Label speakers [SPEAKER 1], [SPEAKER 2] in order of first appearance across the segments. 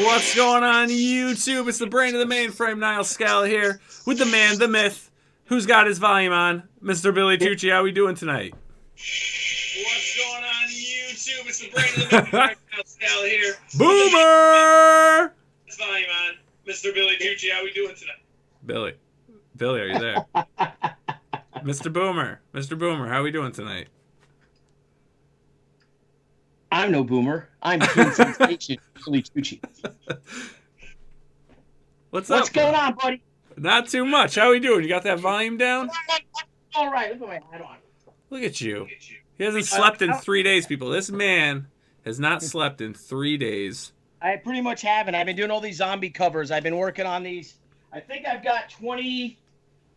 [SPEAKER 1] What's going on YouTube? It's the brain of the mainframe, Nile Scala here, with the man, the myth, who's got his volume on, Mr. Billy Tucci. How we doing tonight?
[SPEAKER 2] What's going on YouTube? It's the brain of the mainframe, Nile Scala here.
[SPEAKER 1] Boomer!
[SPEAKER 2] His volume on, Mr. Billy Tucci. How we doing tonight?
[SPEAKER 1] Billy, are you there? Mr. Boomer, how we doing tonight?
[SPEAKER 3] I'm no boomer. I'm Teen Sensation, Billy Tucci.
[SPEAKER 1] What's up?
[SPEAKER 3] What's going on, buddy?
[SPEAKER 1] Not too much. How we doing? You got that volume down?
[SPEAKER 3] All right, look at my hat on.
[SPEAKER 1] Look at you. He hasn't slept in 3 days, people. This man has not slept in 3 days.
[SPEAKER 3] I pretty much haven't. I've been doing all these zombie covers. I've been working on these. I think I've got 20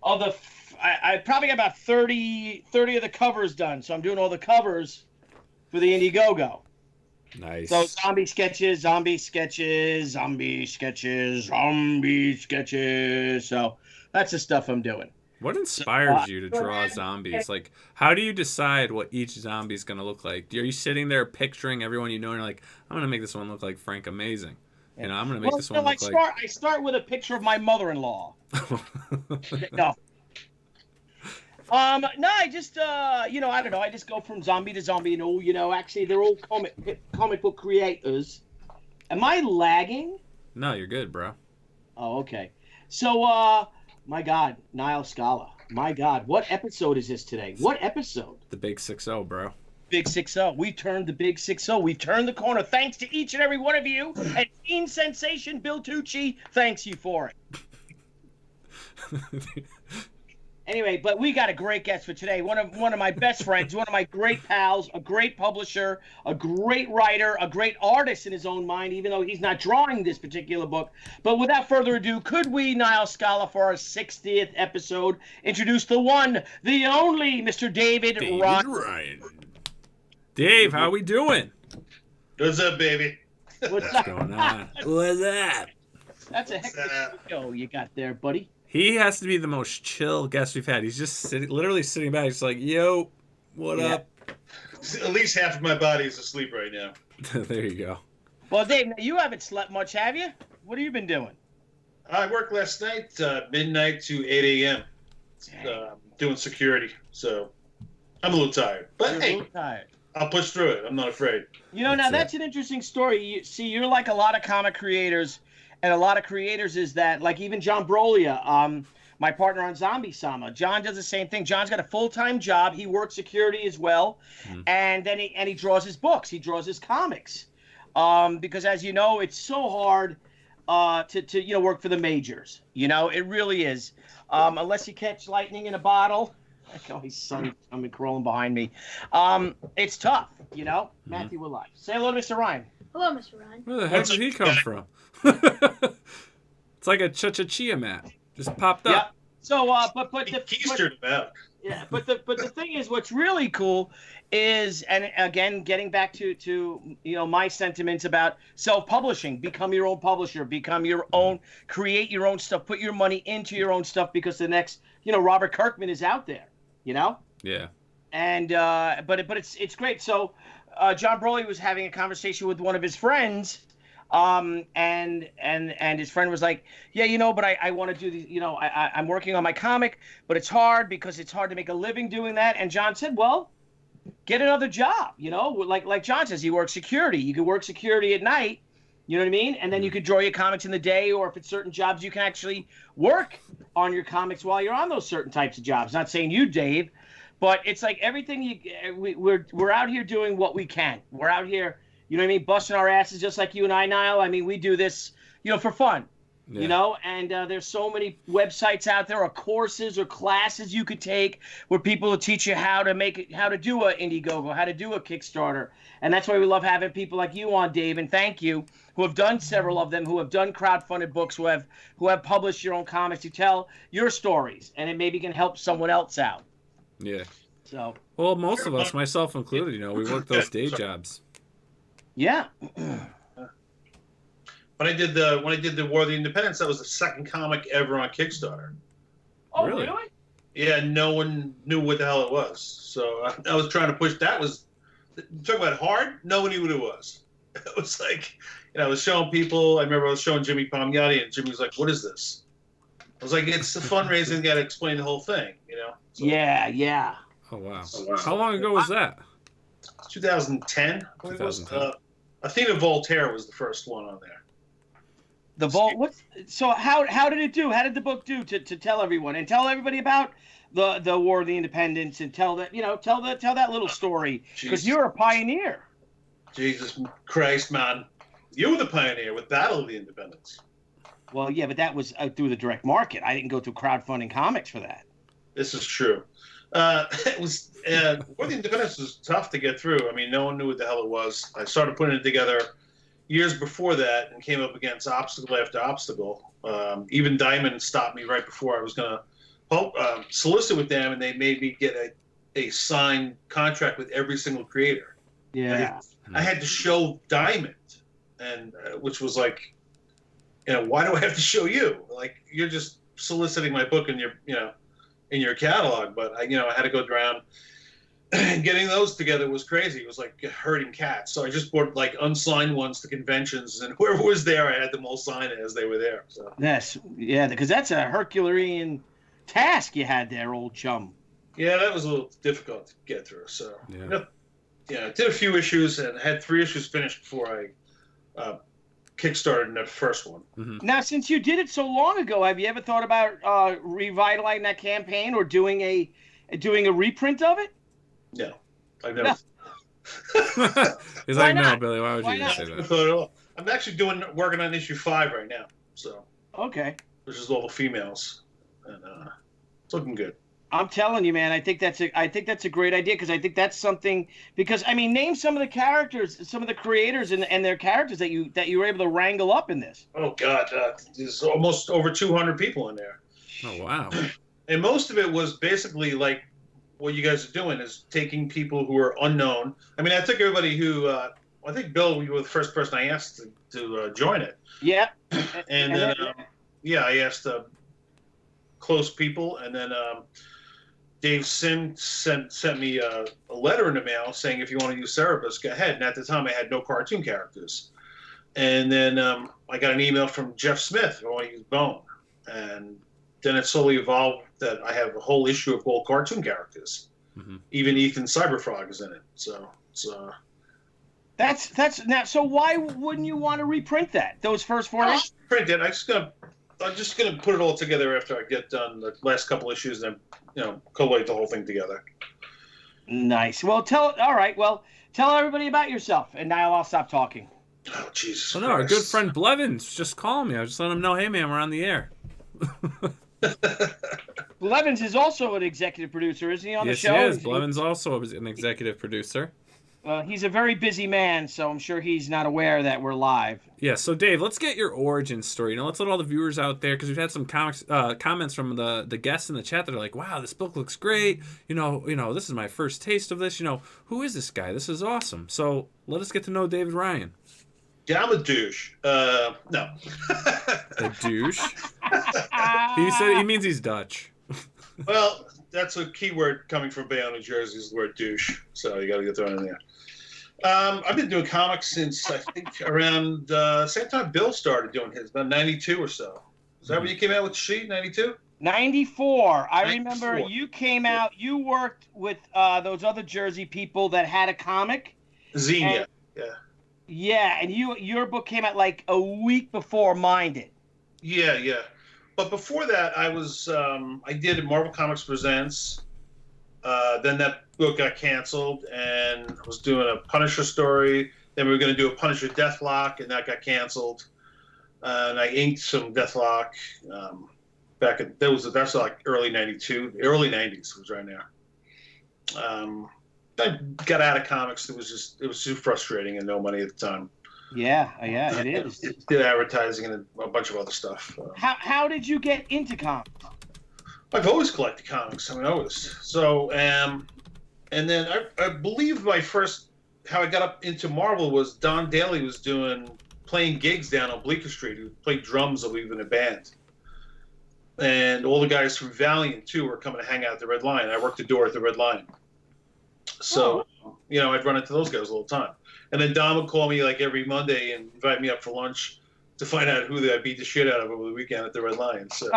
[SPEAKER 3] of the... I probably got about 30 of the covers done. So I'm doing all the covers for the Indiegogo.
[SPEAKER 1] Nice.
[SPEAKER 3] So zombie sketches. So that's the stuff I'm doing.
[SPEAKER 1] What inspires you to draw zombies? Like, how do you decide what each zombie's going to look like? Are you sitting there picturing everyone you know and you're like, I'm going to make this one look like Frank Amazing. You know, I'm going to make this one look like...
[SPEAKER 3] I start with a picture of my mother-in-law. No. No, I just, I don't know. I just go from zombie to zombie and all, actually, they're all comic book creators. Am I lagging?
[SPEAKER 1] No, you're good, bro.
[SPEAKER 3] Oh, okay. So, my God, Nile Scala. My God, what episode is this today? What episode?
[SPEAKER 1] The Big 6-0, bro.
[SPEAKER 3] Big 6-0. We turned the Big 6-0. We've turned the corner. Thanks to each and every one of you. And Teen Sensation Bill Tucci, thanks you for it. Anyway, but we got a great guest for today. One of my best friends, one of my great pals, a great publisher, a great writer, a great artist in his own mind, even though he's not drawing this particular book. But without further ado, could we, Nile Scala, for our 60th episode, introduce the one, the only, Mr. David Ryan.
[SPEAKER 1] Dave, how we doing?
[SPEAKER 2] What's up, baby?
[SPEAKER 3] What's up?
[SPEAKER 1] Going on? What's up?
[SPEAKER 3] That's a heck of a show you got there, buddy.
[SPEAKER 1] He has to be the most chill guest we've had. He's just literally sitting back. He's like, yo, what up?
[SPEAKER 2] At least half of my body is asleep right now.
[SPEAKER 1] There you go.
[SPEAKER 3] Well, Dave, you haven't slept much, have you? What have you been doing?
[SPEAKER 2] I worked last night, midnight to 8 a.m. Doing security. So I'm a little tired. But
[SPEAKER 3] You're
[SPEAKER 2] hey,
[SPEAKER 3] a little tired.
[SPEAKER 2] I'll push through it. I'm not afraid.
[SPEAKER 3] That's an interesting story. You're like a lot of comic creators. And a lot of creators is that, like even John Brolia, my partner on Zombie Sama, John does the same thing. John's got a full-time job. He works security as well, and then he draws his books. He draws his comics, because as you know, it's so hard to work for the majors. It really is, unless you catch lightning in a bottle. Oh, his son coming crawling behind me. It's tough. Matthew will lie. Say hello to Mr. Ryan.
[SPEAKER 4] Hello, Mr. Ryan.
[SPEAKER 1] Where the heck did he come from? It's like a cha-cha-chia mat. Just popped up.
[SPEAKER 3] Yeah. So, but the thing is, what's really cool is, and again, getting back to my sentiments about self-publishing. Become your own publisher. Become your own. Create your own stuff. Put your money into your own stuff because the next, Robert Kirkman is out there. Yeah. And but it's great. So, John Broly was having a conversation with one of his friends. And his friend was like, yeah, but I want to do the, I'm working on my comic, but it's hard because it's hard to make a living doing that. And John said, well, get another job, like John says, he works security. You can work security at night, you know what I mean? And then you could draw your comics in the day, or if it's certain jobs, you can actually work on your comics while you're on those certain types of jobs. Not saying you, Dave, but it's like everything we're out here doing what we can. We're out here, you know what I mean, busting our asses just like you and I, Nile. I mean, we do this, for fun, and there's so many websites out there, or courses or classes you could take where people will teach you how to do a Indiegogo, how to do a Kickstarter. And that's why we love having people like you on, Dave, and thank you, who have done several of them, who have done crowdfunded books, who have published your own comics to tell your stories, and it maybe can help someone else out.
[SPEAKER 1] Yeah.
[SPEAKER 3] So.
[SPEAKER 1] Well, most of us, myself included, we work those day jobs.
[SPEAKER 3] Yeah.
[SPEAKER 2] When I did the War of the Independence, that was the second comic ever on Kickstarter.
[SPEAKER 3] Oh,
[SPEAKER 1] Really?
[SPEAKER 3] really?
[SPEAKER 2] Yeah, no one knew what the hell it was. So I was trying to push. That was talk about hard. No one knew what it was. It was like, I was showing people. I remember I was showing Jimmy Palmiotti, and Jimmy was like, "What is this?" I was like, "It's the fundraising. Got to explain the whole thing." So,
[SPEAKER 3] Yeah.
[SPEAKER 1] Oh wow. How long ago was that?
[SPEAKER 2] 2010, I believe it was. Athena Voltaire was the first one on there.
[SPEAKER 3] The vault. So how did it do? How did the book do to tell everyone and tell everybody about the War of the Independence and tell that tell that little story, because you're a pioneer.
[SPEAKER 2] Jesus Christ, man, you were the pioneer with Battle of the Independence.
[SPEAKER 3] Well, yeah, but that was through the direct market. I didn't go through crowdfunding comics for that.
[SPEAKER 2] This is true. It was War of the Independence was tough to get through. I mean, no one knew what the hell it was. I started putting it together years before that and came up against obstacle after obstacle. Even Diamond stopped me right before I was going to solicit with them, and they made me get a signed contract with every single creator.
[SPEAKER 3] Yeah.
[SPEAKER 2] I had to show Diamond, and which was like, why do I have to show you? Like, you're just soliciting my book in your catalog. But I had to go around. Getting those together was crazy. It was like herding cats. So I just bought like unsigned ones to conventions, and whoever was there, I had them all sign it as they were there. So.
[SPEAKER 3] Yes, yeah, because that's a Herculean task you had there, old chum.
[SPEAKER 2] Yeah, that was a little difficult to get through. So I did a few issues and had 3 issues finished before I kickstarted the first one.
[SPEAKER 1] Mm-hmm.
[SPEAKER 3] Now, since you did it so long ago, have you ever thought about revitalizing that campaign or doing a reprint of it?
[SPEAKER 2] No, I've never.
[SPEAKER 1] He's like, no, Billy. Why would you say that?
[SPEAKER 2] I'm actually working on issue 5 right now. So
[SPEAKER 3] okay,
[SPEAKER 2] which is all the females, and it's looking good.
[SPEAKER 3] I'm telling you, man. I think that's a great idea, because I think that's something. Because I mean, name some of the characters, some of the creators, and their characters that you were able to wrangle up in this.
[SPEAKER 2] Oh God, there's almost over 200 people in there.
[SPEAKER 1] Oh wow!
[SPEAKER 2] And most of it was basically like what you guys are doing is taking people who are unknown. I mean, I took everybody who I think Bill, you were the first person I asked to join it.
[SPEAKER 3] Yeah.
[SPEAKER 2] And then I asked close people, and then Dave Sim sent me a letter in the mail saying, if you want to use Cerebus, go ahead. And at the time, I had no cartoon characters. And then I got an email from Jeff Smith, I want to use Bone. And then it slowly evolved that I have a whole issue of all cartoon characters.
[SPEAKER 1] Mm-hmm.
[SPEAKER 2] Even Ethan Cyberfrog is in it. So
[SPEAKER 3] that's now. So why wouldn't you want to reprint that? Those first 4 issues?
[SPEAKER 2] Print it. I'm just gonna put it all together after I get done the last couple issues, and then collate the whole thing together.
[SPEAKER 3] Nice. Well, tell everybody about yourself, and now I'll stop talking.
[SPEAKER 2] Oh Jesus!
[SPEAKER 1] Well, no, our good friend Blevins just called me. I was just letting him know, hey man, we're on the air.
[SPEAKER 3] Blevins is also an executive producer, isn't he, on the show?
[SPEAKER 1] Yes, he is. Blevins also is an executive producer.
[SPEAKER 3] He's a very busy man, so I'm sure he's not aware that we're live.
[SPEAKER 1] Yeah, so Dave, let's get your origin story. Let's let all the viewers out there, because we've had some comments from the guests in the chat that are like, wow, this book looks great. This is my first taste of this. Who is this guy? This is awesome. So let us get to know David Ryan.
[SPEAKER 2] Yeah, I'm a douche. No.
[SPEAKER 1] A douche? He means he's Dutch.
[SPEAKER 2] Well, that's a key word coming from Bayonne, New Jersey, is the word douche. So you got to get that in there. I've been doing comics since, I think, around same time Bill started doing his, about 92 or so. Is that when you came out with She, 92?
[SPEAKER 3] 94. I remember you came out, you worked with those other Jersey people that had a comic.
[SPEAKER 2] Xenia, yeah.
[SPEAKER 3] Yeah, and your book came out like a week before mine did.
[SPEAKER 2] Yeah. But before that, I did Marvel Comics Presents. Then that book got canceled, and I was doing a Punisher story. Then we were going to do a Punisher Deathlock, and that got canceled. And I inked some Deathlock that's like early 92, early 90s was right now. I got out of comics. It was too frustrating and no money at the time.
[SPEAKER 3] Yeah, it is.
[SPEAKER 2] Did advertising and a bunch of other stuff.
[SPEAKER 3] How did you get into comics?
[SPEAKER 2] I've always collected comics. Always. So, and then I believe how I got up into Marvel was Don Daly was playing gigs down on Bleecker Street. He played drums, I believe, in a band. And all the guys from Valiant, too, were coming to hang out at the Red Lion. I worked the door at the Red Lion. So I'd run into those guys all the time. And then Dom would call me like every Monday and invite me up for lunch to find out who I beat the shit out of over the weekend at the Red Lion. So.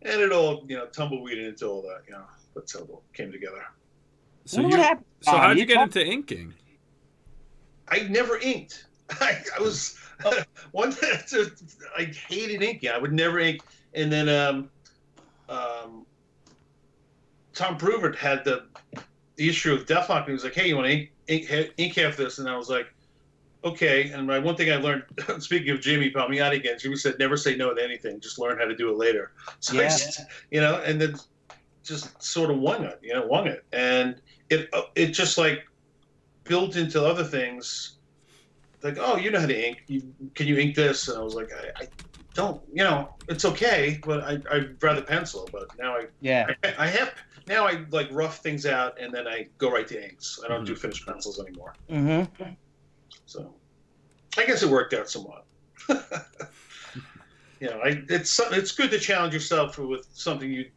[SPEAKER 2] And it all, tumbleweeded into all that, That's how it all came together.
[SPEAKER 1] So how'd you get into inking?
[SPEAKER 2] I never inked. I was one day I hated inking. I would never ink. And then Tom Brewer had the issue of Deathlock. He was like, "Hey, you want to ink half this?" And I was like, "Okay." And one thing I learned, speaking of Jamie Palmiotti again, Jimmy said, "Never say no to anything. Just learn how to do it later." So I just, and then just sort of wung it, and it just like built into other things. Like, oh, you know how to ink. Can you ink this? And I was like, I don't. It's okay, but I'd rather pencil. But now I have. Now I like rough things out, and then I go right to inks. I don't do finished pencils anymore.
[SPEAKER 3] Mm-hmm.
[SPEAKER 2] So, I guess it worked out somewhat. It's good to challenge yourself with something you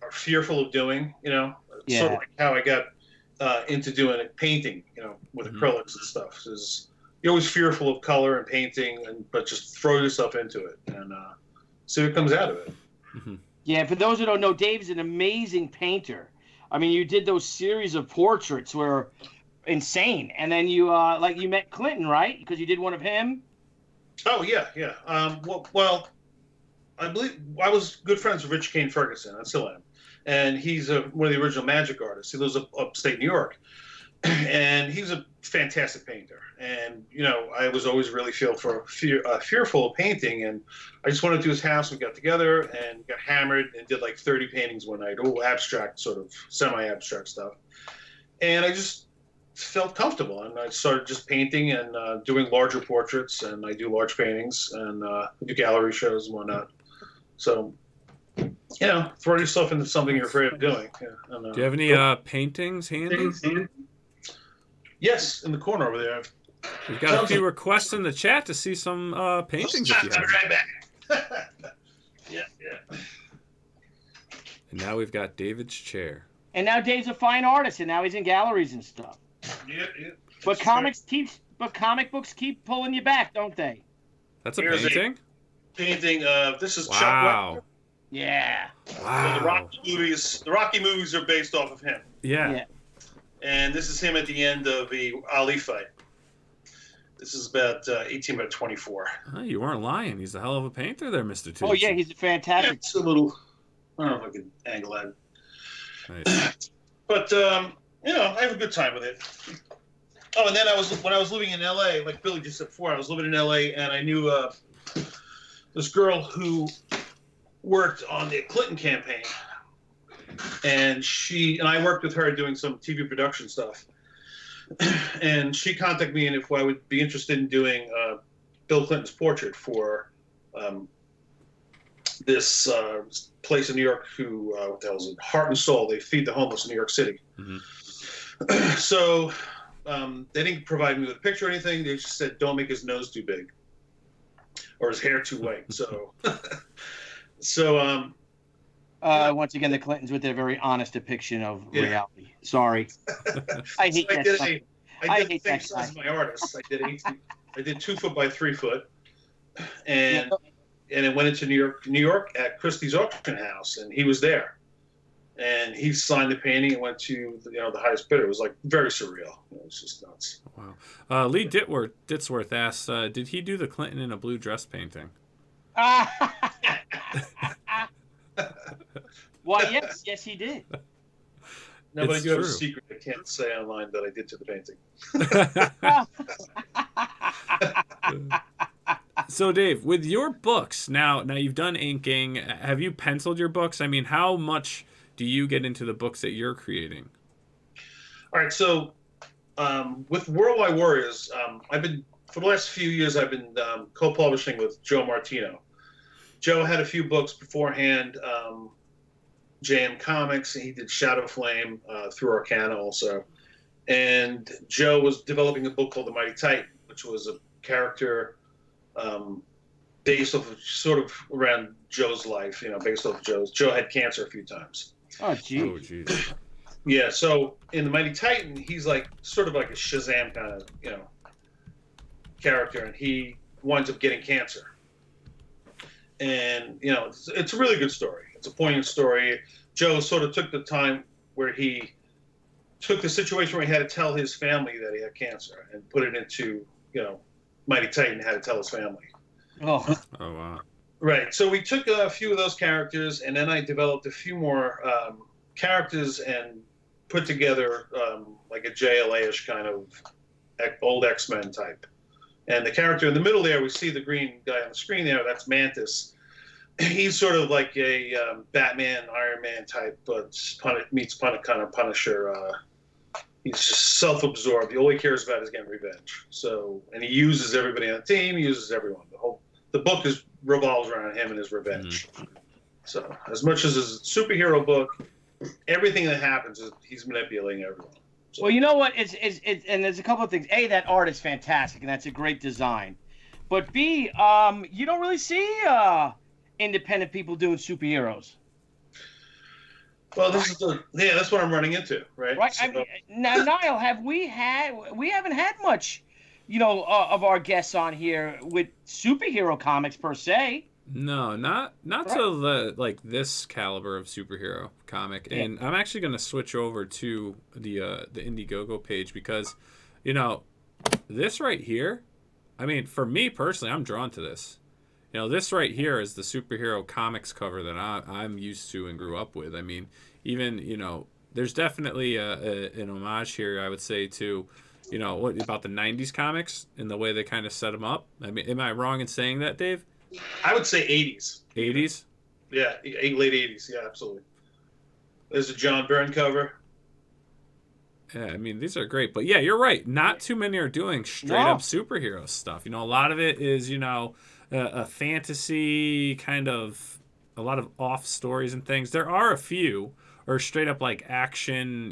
[SPEAKER 2] are fearful of doing. Sort of like how I got into doing painting. With acrylics and stuff. You're always fearful of color and painting, but just throw yourself into it and see what comes out of it.
[SPEAKER 1] Mm-hmm.
[SPEAKER 3] Yeah, for those who don't know, Dave's an amazing painter. I mean, you did those series of portraits were insane, and then you you met Clinton, right? Because you did one of him.
[SPEAKER 2] Oh yeah. Well, I believe I was good friends with Rich Kane Ferguson. I still am, and he's one of the original magic artists. He lives upstate New York, and he's a fantastic painter. And I was always really fearful of painting, and I just went to his house. We got together and got hammered and did like 30 paintings one night, all abstract, sort of semi-abstract stuff. And I just felt comfortable, and I started just painting and doing larger portraits, and I do large paintings and do gallery shows and whatnot. So, throw yourself into something you're afraid of doing.
[SPEAKER 1] Do you have any paintings handy?
[SPEAKER 2] Yes, in the corner over there.
[SPEAKER 1] We've got a few requests in the chat to see some paintings. If you have.
[SPEAKER 2] Right back. Yeah.
[SPEAKER 1] And now we've got David's chair.
[SPEAKER 3] And now Dave's a fine artist, and now he's in galleries and stuff.
[SPEAKER 2] Yeah.
[SPEAKER 3] But comic books keep pulling you back, don't they?
[SPEAKER 1] That's a painting?
[SPEAKER 2] Painting. This is Chuck
[SPEAKER 1] Wow.
[SPEAKER 3] Yeah.
[SPEAKER 1] Wow.
[SPEAKER 2] So the Rocky movies are based off of him.
[SPEAKER 1] Yeah.
[SPEAKER 2] And this is him at the end of the Ali fight. This is about 18 by 24.
[SPEAKER 1] Oh, you weren't lying. He's a hell of a painter there, Mr. Tucci.
[SPEAKER 3] Oh, yeah, he's a fantastic.
[SPEAKER 2] Yeah, it's a little, I don't know if I can angle that.
[SPEAKER 1] Nice.
[SPEAKER 2] But, I have a good time with it. Oh, and then when I was living in L.A., like Billy just said before, I was living in L.A., and I knew this girl who worked on the Clinton campaign. And I worked with her doing some TV production stuff. And she contacted me, and if I would be interested in doing Bill Clinton's portrait for this place in New York what the hell is it? Heart and Soul. They feed the homeless in New York City. Mm-hmm. So they didn't provide me with a picture or anything. They just said, don't make his nose too big or his hair too white. So,
[SPEAKER 3] once again, the Clintons with their very honest depiction of reality. Sorry. I hate that.
[SPEAKER 2] I did the same size as my artist. I did 2 foot by 3 foot, and it went into New York at Christie's auction house, and he was there, and he signed the painting and went to the highest bidder. It was like very surreal. It was just nuts.
[SPEAKER 1] Wow. Lee Ditzworth asks, did he do the Clinton in a blue dress painting?
[SPEAKER 3] Why, yes, he did.
[SPEAKER 2] No, but I do have a secret I can't say online that I did to the painting.
[SPEAKER 1] So, Dave, with your books, now you've done inking. Have you penciled your books? I mean, how much do you get into the books that you're creating?
[SPEAKER 2] All right, so with World Wide Warriors, for the last few years, I've been co-publishing with Joe Martino. Joe had a few books beforehand, JM Comics, and he did Shadow Flame through Arcana also. And Joe was developing a book called The Mighty Titan, which was a character based off of sort of around Joe's life, based off of Joe had cancer a few times.
[SPEAKER 3] Oh, geez.
[SPEAKER 1] Oh, jeez.
[SPEAKER 2] Yeah, so in the Mighty Titan, he's like sort of like a Shazam kind of, character, and he winds up getting cancer. And it's a really good story. It's a poignant story. Joe sort of took the time where he took the situation where he had to tell his family that he had cancer and put it into, Mighty Titan had to tell his family.
[SPEAKER 3] Oh.
[SPEAKER 1] Oh, wow.
[SPEAKER 2] Right. So we took a few of those characters, and then I developed a few more characters and put together like a JLA-ish kind of old X-Men type. And the character in the middle there, we see the green guy on the screen there, that's Mantis. He's sort of like a Batman, Iron Man type, but meets kind of Punisher. He's just self-absorbed. All he cares about is getting revenge. So, and he uses everybody on the team. He uses everyone. The book revolves around him and his revenge. Mm-hmm. So, as much as it's a superhero book, everything that happens is he's manipulating everyone. So.
[SPEAKER 3] Well, you know what? It's and there's a couple of things. A, that art is fantastic, and that's a great design. But B, you don't really see independent people doing superheroes.
[SPEAKER 2] Well, that's what I'm running into, right?
[SPEAKER 3] Right.
[SPEAKER 2] So,
[SPEAKER 3] I mean, now, Nile, we haven't had much, of our guests on here with superhero comics per se.
[SPEAKER 1] No, not right. To this caliber of superhero comic. Yeah. And I'm actually going to switch over to the Indiegogo page because, this right here, I mean, for me personally, I'm drawn to this. This right here is the superhero comics cover that I'm used to and grew up with. I mean, even, there's definitely an homage here, I would say, to, what about the 90s comics and the way they kind of set them up. I mean, am I wrong in saying that, Dave?
[SPEAKER 2] I would say 80s.
[SPEAKER 1] 80s?
[SPEAKER 2] Yeah, late 80s. Yeah, absolutely. There's a John Byrne cover.
[SPEAKER 1] Yeah, I mean, these are great. But, yeah, you're right. Not too many are doing straight-up superhero stuff. A lot of it is, a fantasy kind of, a lot of off stories and things. There are a few, or straight-up, like, action,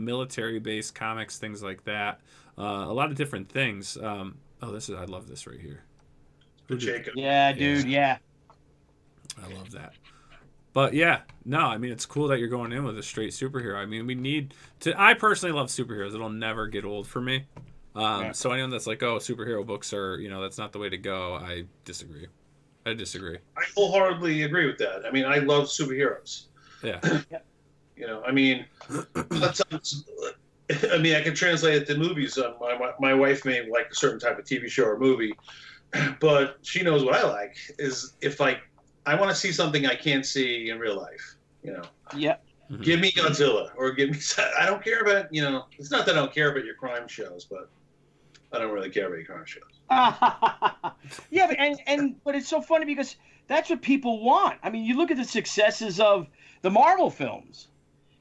[SPEAKER 1] military-based comics, things like that. A lot of different things. I love this right here.
[SPEAKER 2] Jacob.
[SPEAKER 3] Yeah, dude, yeah.
[SPEAKER 1] I love that. But yeah, no, I mean, it's cool that you're going in with a straight superhero. I mean, we need to. I personally love superheroes. It'll never get old for me. So anyone that's like, oh, superhero books are, that's not the way to go, I disagree. I
[SPEAKER 2] wholeheartedly agree with that. I mean, I love superheroes.
[SPEAKER 1] Yeah.
[SPEAKER 2] I mean, I can translate it to movies. My wife may like a certain type of TV show or movie. But she knows what I like is if I want to see something I can't see in real life,
[SPEAKER 3] Yeah.
[SPEAKER 2] Mm-hmm. Give me Godzilla or give me. I don't care about It's not that I don't care about your crime shows, but I don't really care about your crime shows.
[SPEAKER 3] Yeah, but it's so funny because that's what people want. I mean, you look at the successes of the Marvel films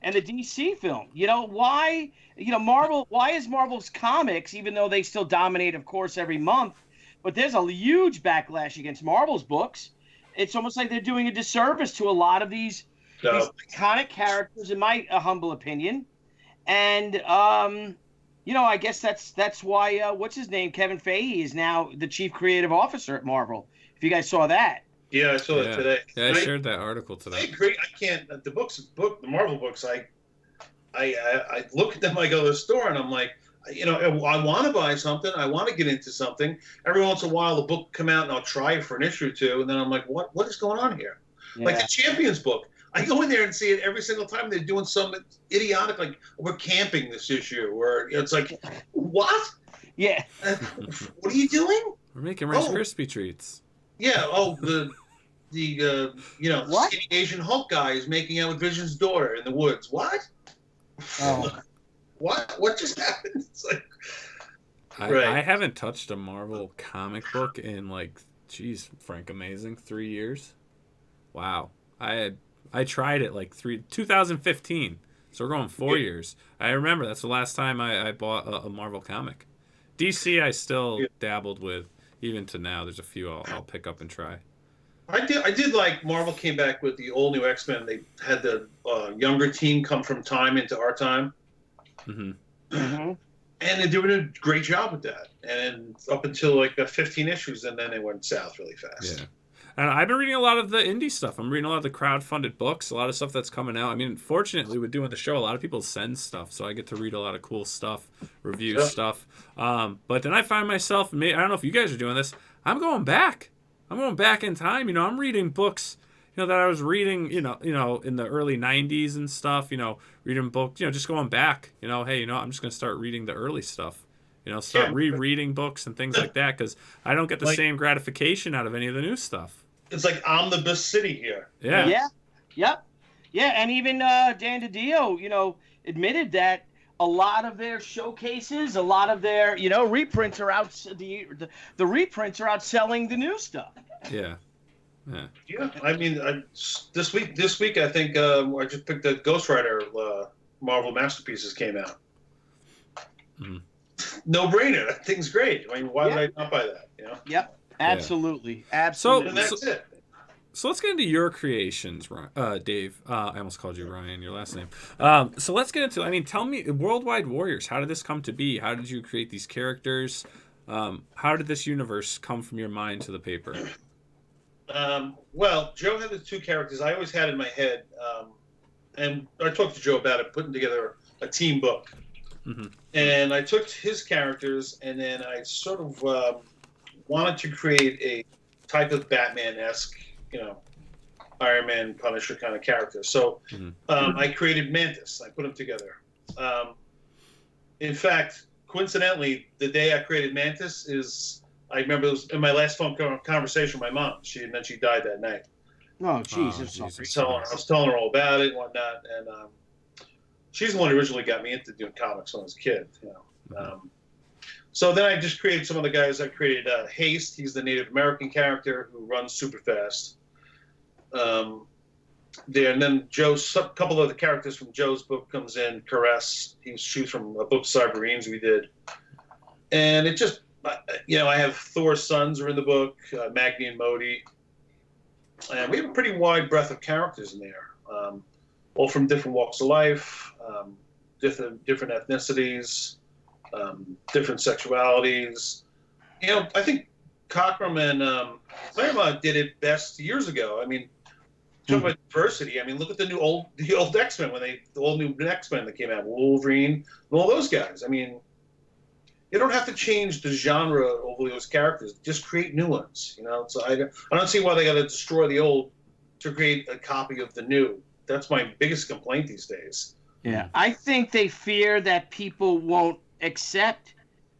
[SPEAKER 3] and the DC film. Why is Marvel's comics, even though they still dominate, of course, every month. But there's a huge backlash against Marvel's books. It's almost like they're doing a disservice to a lot of these iconic characters, in my humble opinion. And, I guess that's why, what's his name? Kevin Feige is now the chief creative officer at Marvel. If you guys saw that.
[SPEAKER 2] Yeah, I saw it today.
[SPEAKER 1] Yeah, I shared that article today.
[SPEAKER 2] I agree. I can't. The Marvel books, I look at them, I go to the store, and I'm like, I want to buy something. I want to get into something. Every once in a while, the book will come out, and I'll try it for an issue or two, and then I'm like, what is going on here? Yeah. Like the Champions book. I go in there and see it every single time they're doing some idiotic, like, we're camping this issue, or it's like, what?
[SPEAKER 3] Yeah.
[SPEAKER 2] What are you doing?
[SPEAKER 1] We're making Rice Krispie treats.
[SPEAKER 2] Yeah. Oh, the skinny Asian Hulk guy is making out with Vision's daughter in the woods. What?
[SPEAKER 3] Oh.
[SPEAKER 2] What just happened? It's like,
[SPEAKER 1] I haven't touched a Marvel comic book in Frank Amazing, 3 years. Wow. I tried it 2015. So we're going 4 years. I remember that's the last time I bought a Marvel comic. DC I still dabbled with, even to now. There's a few I'll pick up and try.
[SPEAKER 2] I did like Marvel came back with the all new X-Men. They had the younger team come from time into our time.
[SPEAKER 1] Mm-hmm.
[SPEAKER 3] Mm-hmm.
[SPEAKER 2] And they're doing a great job with that. And up until 15 issues, and then they went south really fast.
[SPEAKER 1] Yeah. And I've been reading a lot of the indie stuff. I'm reading a lot of the crowdfunded books, a lot of stuff that's coming out. I mean, fortunately, with doing the show, a lot of people send stuff, so I get to read a lot of cool stuff, review stuff. But then I find myself, I don't know if you guys are doing this, I'm going back. I'm going back in time. You know, I'm reading books, that I was reading, in the early 90s and stuff, reading books, just going back, hey, I'm just going to start reading the early stuff. Start rereading books and things like that, because I don't get the same gratification out of any of the new stuff.
[SPEAKER 2] It's like omnibus city here.
[SPEAKER 1] Yeah.
[SPEAKER 3] Yeah. Yep. Yeah, and even Dan DiDio, admitted that a lot of their showcases, a lot of their, reprints are out. The reprints are outselling the new stuff.
[SPEAKER 1] Yeah. Yeah.
[SPEAKER 2] Yeah. I mean, this week I think I just picked the Ghost Rider Marvel Masterpieces came out.
[SPEAKER 1] Mm-hmm.
[SPEAKER 2] No brainer. That thing's great. I mean, why would I not buy that?
[SPEAKER 3] Yep. Absolutely. Absolutely.
[SPEAKER 2] And that's it.
[SPEAKER 1] So let's get into your creations, Dave. I almost called you Ryan, your last name. So let's get into, tell me, World Wide Warriors, how did this come to be? How did you create these characters? How did this universe come from your mind to the paper?
[SPEAKER 2] Well, Joe had the two characters I always had in my head. And I talked to Joe about it, putting together a team book.
[SPEAKER 1] Mm-hmm.
[SPEAKER 2] And I took his characters, and then I sort of wanted to create a type of Batman-esque, Iron Man, Punisher kind of character. So I created Mantis. I put them together. In fact, coincidentally, the day I created Mantis I remember it was in my last phone conversation with my mom. She died that night.
[SPEAKER 3] Oh, Jesus.
[SPEAKER 2] I was telling her all about it and whatnot, and she's the one who originally got me into doing comics when I was a kid. So then I just created some of the guys. I created Haste. He's the Native American character who runs super fast. And then a couple of the characters from Joe's book comes in. Caress. She's from a book Cyberines we did, and it just I have Thor's sons are in the book, Magni and Modi, and we have a pretty wide breadth of characters in there. All from different walks of life, different ethnicities, different sexualities. I think Cockrum and Claremont did it best years ago. Talking about diversity. Look at the old X-Men the old new X-Men that came out, Wolverine, and all those guys. You don't have to change the genre of those characters. Just create new ones. So I don't see why they got to destroy the old to create a copy of the new. That's my biggest complaint these days.
[SPEAKER 3] Yeah, I think they fear that people won't accept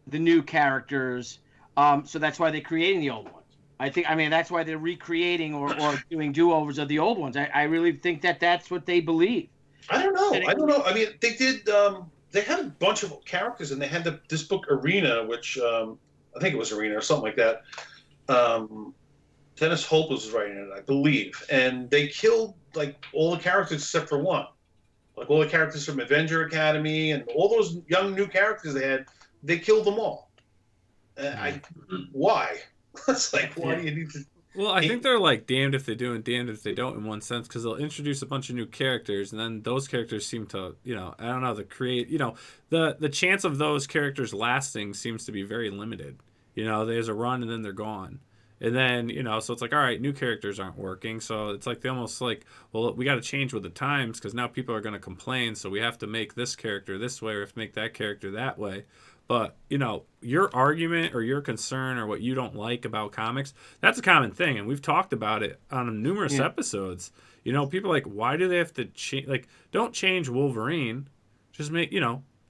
[SPEAKER 3] the new characters, so that's why they're creating the old ones. That's why they're recreating or doing do-overs of the old ones. I really think that's what they believe.
[SPEAKER 2] I don't know. They did. They had a bunch of characters, and they had this book Arena, which I think it was Arena or something like that. Dennis Hope was writing it, I believe, and they killed all the characters except for one. All the characters from Avenger Academy and all those young new characters they had, they killed them all. Why? It's why do you need to?
[SPEAKER 1] Well, I think they're damned if they do and damned if they don't in one sense, because they'll introduce a bunch of new characters, and then those characters seem to, I don't know, the chance of those characters lasting seems to be very limited. There's a run and then they're gone. And then, so it's all right, new characters aren't working. So it's they almost well, we got to change with the times because now people are going to complain. So we have to make this character this way or we have to make that character that way. But, your argument or your concern or what you don't like about comics, that's a common thing. And we've talked about it on numerous episodes. People are why do they have to change? Don't change Wolverine. Just make,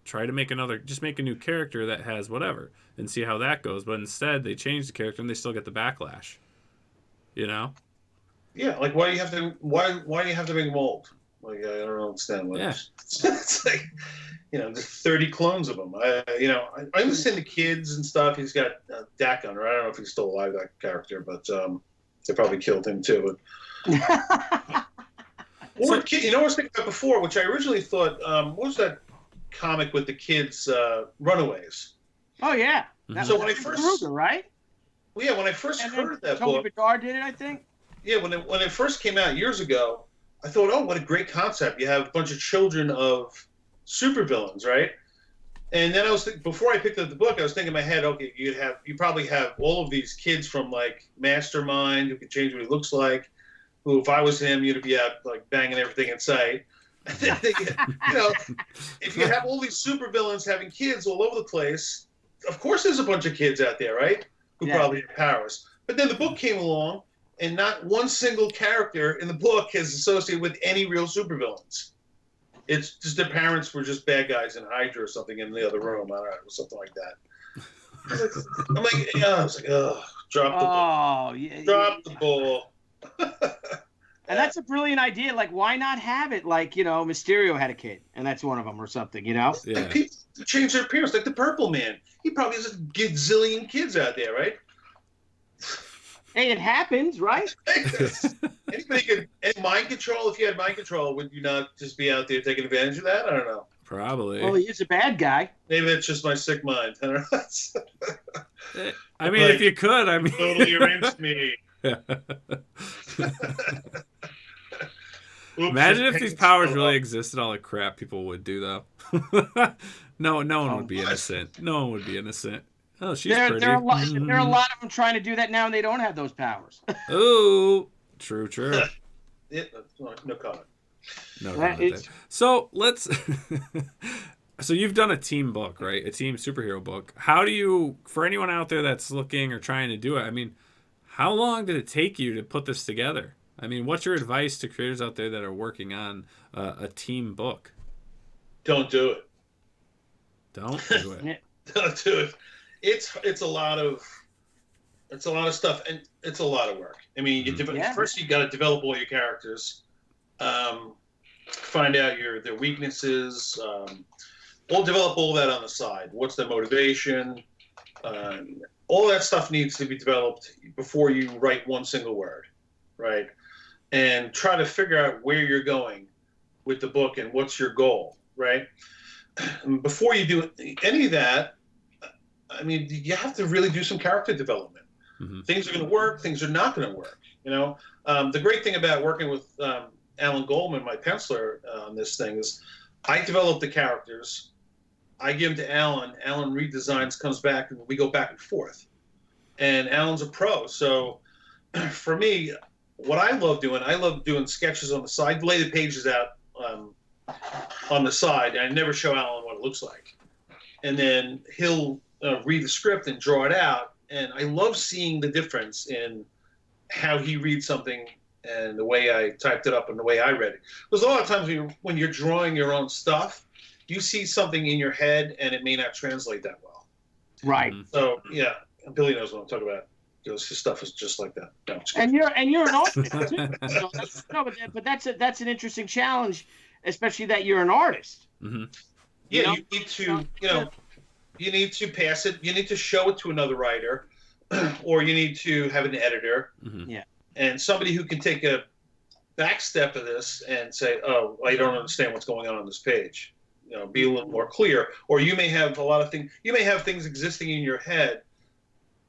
[SPEAKER 1] try to make just make a new character that has whatever and see how that goes. But instead, they change the character and they still get the backlash.
[SPEAKER 2] Yeah, why do you have to make them old? I don't understand what. Yeah. It's there's 30 clones of them. I understand the kids and stuff. He's got Dak Hunter. I don't know if he's still alive, that character, but they probably killed him too. But... I was thinking about before, which I originally thought, what was that comic with the kids, Runaways?
[SPEAKER 3] Oh yeah.
[SPEAKER 2] So when I first,
[SPEAKER 3] Ruger, right?
[SPEAKER 2] Well, yeah, when I first heard of that
[SPEAKER 3] Tony
[SPEAKER 2] book,
[SPEAKER 3] Bedard did it, I think.
[SPEAKER 2] Yeah, when it first came out years ago, I thought, oh, what a great concept! You have a bunch of children of supervillains, right? And then before I picked up the book, I was thinking in my head, okay, you probably have all of these kids from like Mastermind who can change what he looks like. Who, if I was him, you'd be out like banging everything in sight. You know, if you have all these supervillains having kids all over the place, of course there's a bunch of kids out there, right? Who probably have powers. But then the book came along, and not one single character in the book is associated with any real supervillains. It's just their parents were just bad guys in Hydra or something in the other room. I don't know, something like that. I'm like, yeah, I was like, oh, drop the ball. Drop the ball.
[SPEAKER 3] And that's a brilliant idea. Like, why not have it like, you know, Mysterio had a kid, and that's one of them or something, you know?
[SPEAKER 2] Yeah. And people change their appearance, like the Purple Man. He probably has a gazillion kids out there, right?
[SPEAKER 3] Hey, it happens, right?
[SPEAKER 2] Anybody could. And mind control, if you had mind control, would you not just be out there taking advantage of that? I don't know.
[SPEAKER 1] Probably.
[SPEAKER 3] Well, he is a bad guy.
[SPEAKER 2] Maybe that's just my sick mind. I don't know.
[SPEAKER 1] I mean, if you could, I mean.
[SPEAKER 2] Totally arranged me.
[SPEAKER 1] Imagine if these powers really existed, all the crap people would do, though. No one would be innocent. No one would be innocent. Oh, she's pretty.
[SPEAKER 3] There are a lot of them trying to do that now, and they don't have those powers.
[SPEAKER 1] Oh, true.
[SPEAKER 2] No comment.
[SPEAKER 1] No comment there. So let's. So you've done a team book, right? A team superhero book. How do you, for anyone out there that's looking or trying to do it, I mean, how long did it take you to put this together? I mean, what's your advice to creators out there that are working on a team book?
[SPEAKER 2] Don't do it.
[SPEAKER 1] Don't do it.
[SPEAKER 2] Don't do it. It's a lot of stuff, and it's a lot of work. I mean, first you got to develop all your characters, find out their weaknesses. We'll develop all that on the side. What's their motivation? All that stuff needs to be developed before you write one single word, right? And try to figure out where you're going with the book and what's your goal, right? And before you do any of that, I mean, you have to really do some character development. Mm-hmm. Things are going to work. Things are not going to work. You know, the great thing about working with Alan Goldman, my penciler on this thing, is I develop the characters. I give them to Alan. Alan redesigns, comes back, and we go back and forth. And Alan's a pro. So for me, what I love doing sketches on the side, lay the pages out on the side, and I never show Alan what it looks like. And then he'll read the script and draw it out. And I love seeing the difference in how he reads something and the way I typed it up and the way I read it. Because a lot of times when you're drawing your own stuff, you see something in your head and it may not translate that well.
[SPEAKER 3] Right.
[SPEAKER 2] So, yeah, Billy knows what I'm talking about. Because his stuff is just like that. No,
[SPEAKER 3] and you're an artist too. But that's an interesting challenge, especially that you're an artist.
[SPEAKER 2] Mm-hmm. Yeah, you need to you need to pass it. You need to show it to another writer, or you need to have an editor.
[SPEAKER 3] Mm-hmm. Yeah,
[SPEAKER 2] and somebody who can take a back step of this and say, "Oh, I don't understand what's going on this page." You know, be a little more clear. Or you may have a lot of things. You may have things existing in your head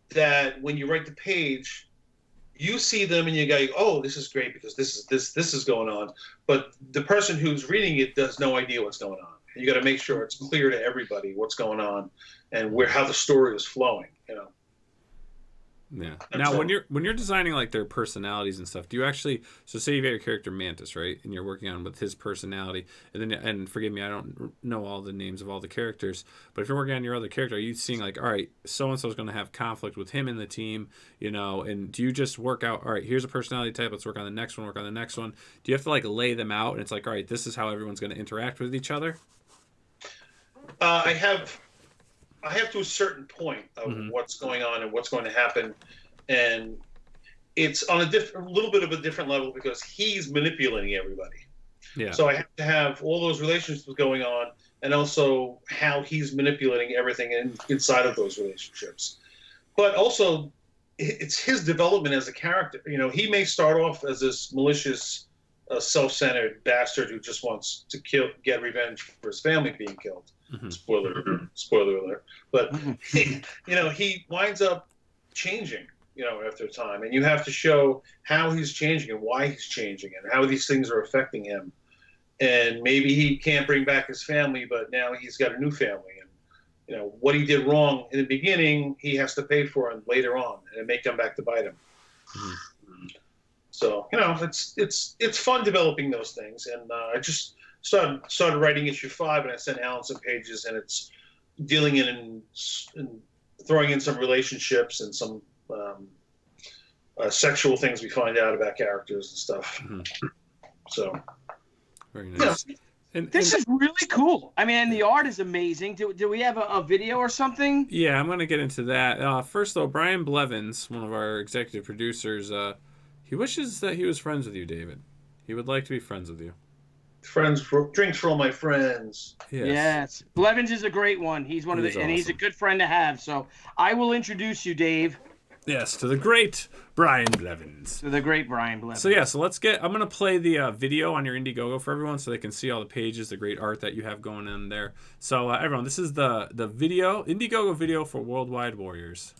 [SPEAKER 2] that when you write the page, you see them and you go, "Oh, this is great because this is going on." But the person who's reading it does no idea what's going on. You got to make sure it's clear to everybody what's going on and how the story is flowing. You know.
[SPEAKER 1] Yeah. Now, when you're designing like their personalities and stuff, do you actually? So, say you've got your character Mantis, right, and you're working on with his personality, and forgive me, I don't know all the names of all the characters, but if you're working on your other character, are you seeing like, all right, so and so is going to have conflict with him in the team, you know, and do you just work out, all right, here's a personality type, let's work on the next one, Do you have to like lay them out, and it's like, all right, this is how everyone's going to interact with each other?
[SPEAKER 2] I have to a certain point of what's going on and what's going to happen, and it's on a little bit of a different level because he's manipulating everybody. Yeah. So I have to have all those relationships going on, and also how he's manipulating everything inside of those relationships. But also, it's his development as a character. You know, he may start off as this malicious, self-centered bastard who just wants to get revenge for his family being killed. Mm-hmm. Spoiler alert. But he winds up changing, after a time, and you have to show how he's changing and why he's changing and how these things are affecting him. And maybe he can't bring back his family, but now he's got a new family, and what he did wrong in the beginning, he has to pay for it later on, and it may come back to bite him. Mm-hmm. So it's fun developing those things, and I just started writing issue 5, and I sent Alan some pages, and it's dealing in and throwing in some relationships and some sexual things we find out about characters and stuff. Mm-hmm. So
[SPEAKER 1] very nice.
[SPEAKER 3] This is really cool. I mean, the art is amazing. Do we have a video or something?
[SPEAKER 1] Yeah, I'm going to get into that. First, though, Brian Blevins, one of our executive producers, he wishes that he was friends with you, David. He would like to be friends with you.
[SPEAKER 2] Drinks for all my friends.
[SPEAKER 3] Yes. Blevins is a great one. He's one of the, awesome. And he's a good friend to have. So I will introduce you, Dave.
[SPEAKER 1] Yes, to the great Brian Blevins.
[SPEAKER 3] To the great Brian Blevins.
[SPEAKER 1] So I'm going to play the video on your Indiegogo for everyone so they can see all the pages, the great art that you have going in there. So everyone, this is the video, Indiegogo video for World Wide Warriors.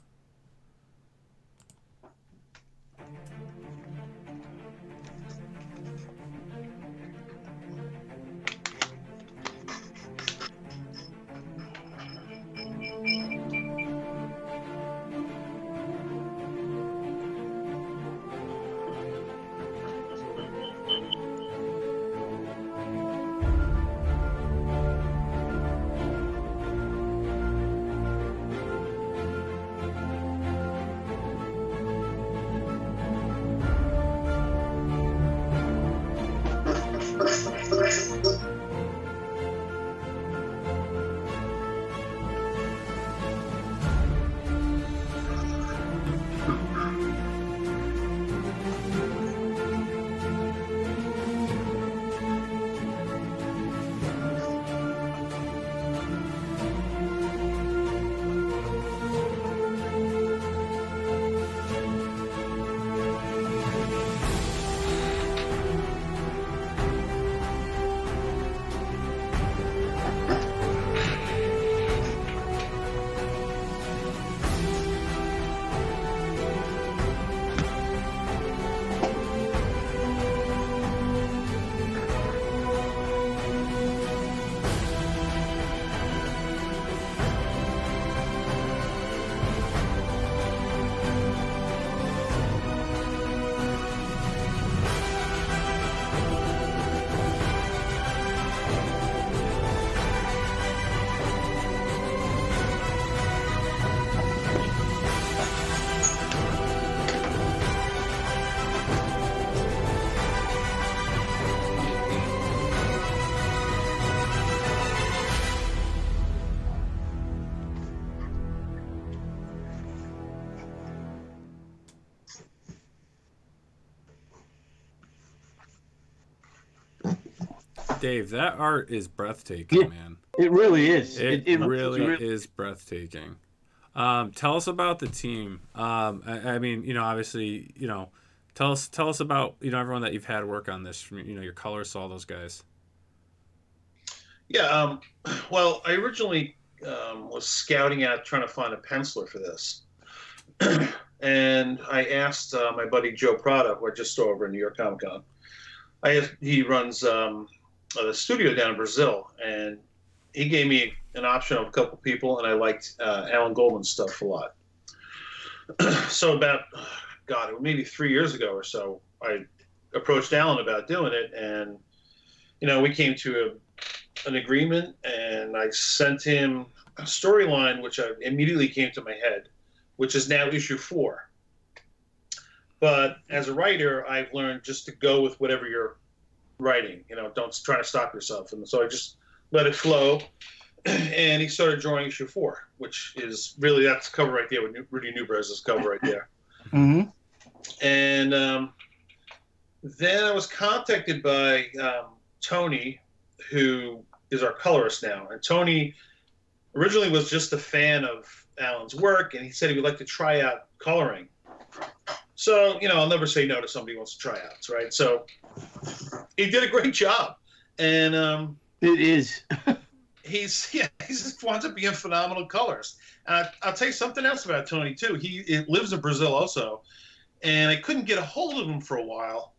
[SPEAKER 1] Dave, that art is breathtaking, man.
[SPEAKER 3] It really is.
[SPEAKER 1] It really is breathtaking. Tell us about the team. I mean, obviously, tell us about, everyone that you've had work on this, from, your colorists, all those guys.
[SPEAKER 2] Yeah. Well, I originally was scouting out trying to find a penciler for this. And I asked my buddy Joe Prada, who I just saw over in New York Comic Con. He runs the studio down in Brazil, and he gave me an option of a couple people, and I liked Alan Goldman's stuff a lot. So about, maybe 3 years ago or so, I approached Alan about doing it, and we came to an agreement, and I sent him a storyline which immediately came to my head, which is now issue 4. But as a writer, I've learned just to go with whatever you're writing. Don't try to stop yourself. And so I just let it flow. And he started drawing issue 4, which is really, that's the cover right there with Rudy Newbrez's cover right there.
[SPEAKER 3] Mm-hmm.
[SPEAKER 2] And then I was contacted by Tony, who is our colorist now. And Tony originally was just a fan of Alan's work, and he said he would like to try out coloring. So, I'll never say no to somebody who wants to try outs, right? So he did a great job. And
[SPEAKER 3] it is.
[SPEAKER 2] he just winds up being a phenomenal colorist. And I'll tell you something else about Tony, too. He lives in Brazil also, and I couldn't get a hold of him for a while,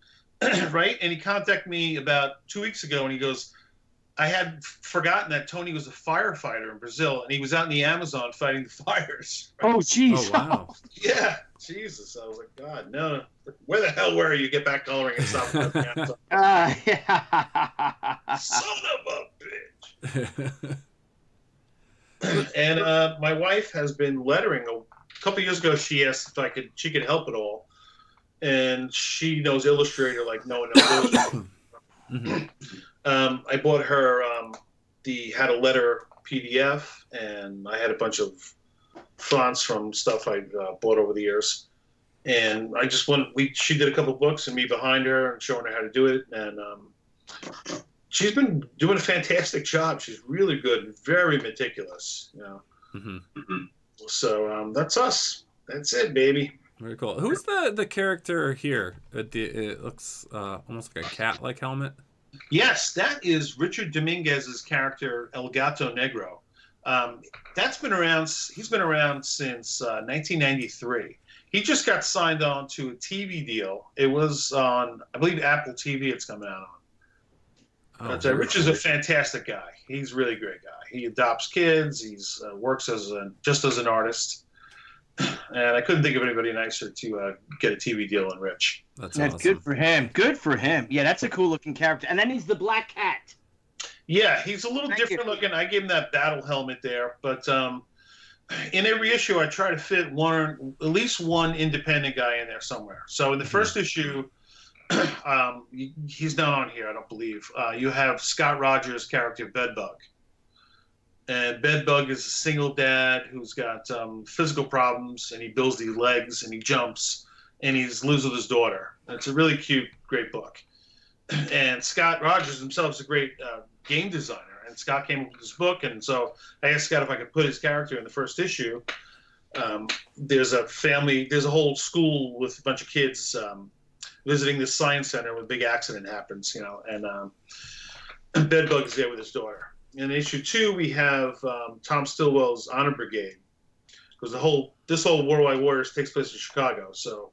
[SPEAKER 2] right? And he contacted me about 2 weeks ago, and he goes, I had forgotten that Tony was a firefighter in Brazil, and he was out in the Amazon fighting the fires.
[SPEAKER 3] Oh,
[SPEAKER 1] Oh
[SPEAKER 3] jeez.
[SPEAKER 1] wow.
[SPEAKER 2] Yeah, Jesus. I was like, God, no. Where the hell were you? Get back coloring and stop.
[SPEAKER 3] Yeah.
[SPEAKER 2] Son of a bitch. And my wife has been lettering. A couple years ago, she asked if she could help at all, and she knows Illustrator like no one knows Illustrator. I bought her the How to Letter PDF, and I had a bunch of fonts from stuff I bought over the years. And I just she did a couple books and me behind her and showing her how to do it. And she's been doing a fantastic job. She's really good and very meticulous, you know. So that's us. That's it, baby.
[SPEAKER 1] Very cool. Who's the character here? It looks almost like a cat-like helmet.
[SPEAKER 2] Yes, that is Richard Dominguez's character, El Gato Negro. That's been around. He's been around since 1993. He just got signed on to a TV deal. It was on, I believe, Apple TV. It's coming out on.
[SPEAKER 1] Oh,
[SPEAKER 2] Rich is a fantastic guy. He's a really great guy. He adopts kids. He's works just as an artist. And I couldn't think of anybody nicer to get a TV deal than Rich.
[SPEAKER 1] That's awesome.
[SPEAKER 3] Good for him. Good for him. Yeah, that's a cool looking character. And then he's the Black Cat.
[SPEAKER 2] Yeah, he's a little different looking. I gave him that battle helmet there, but in every issue, I try to fit at least one independent guy in there somewhere. So in the first issue, he's not on here, I don't believe. You have Scott Rogers' character, Bedbug. And Bedbug is a single dad who's got physical problems, and he builds these legs, and he jumps, and he lives with his daughter. And it's a really cute, great book. And Scott Rogers himself is a great game designer. And Scott came up with this book, and so I asked Scott if I could put his character in the first issue. There's a whole school with a bunch of kids visiting this science center when a big accident happens, you know, and Bedbug is there with his daughter. In issue 2, we have Tom Stillwell's Honor Brigade, because this whole World Wide Warriors takes place in Chicago. So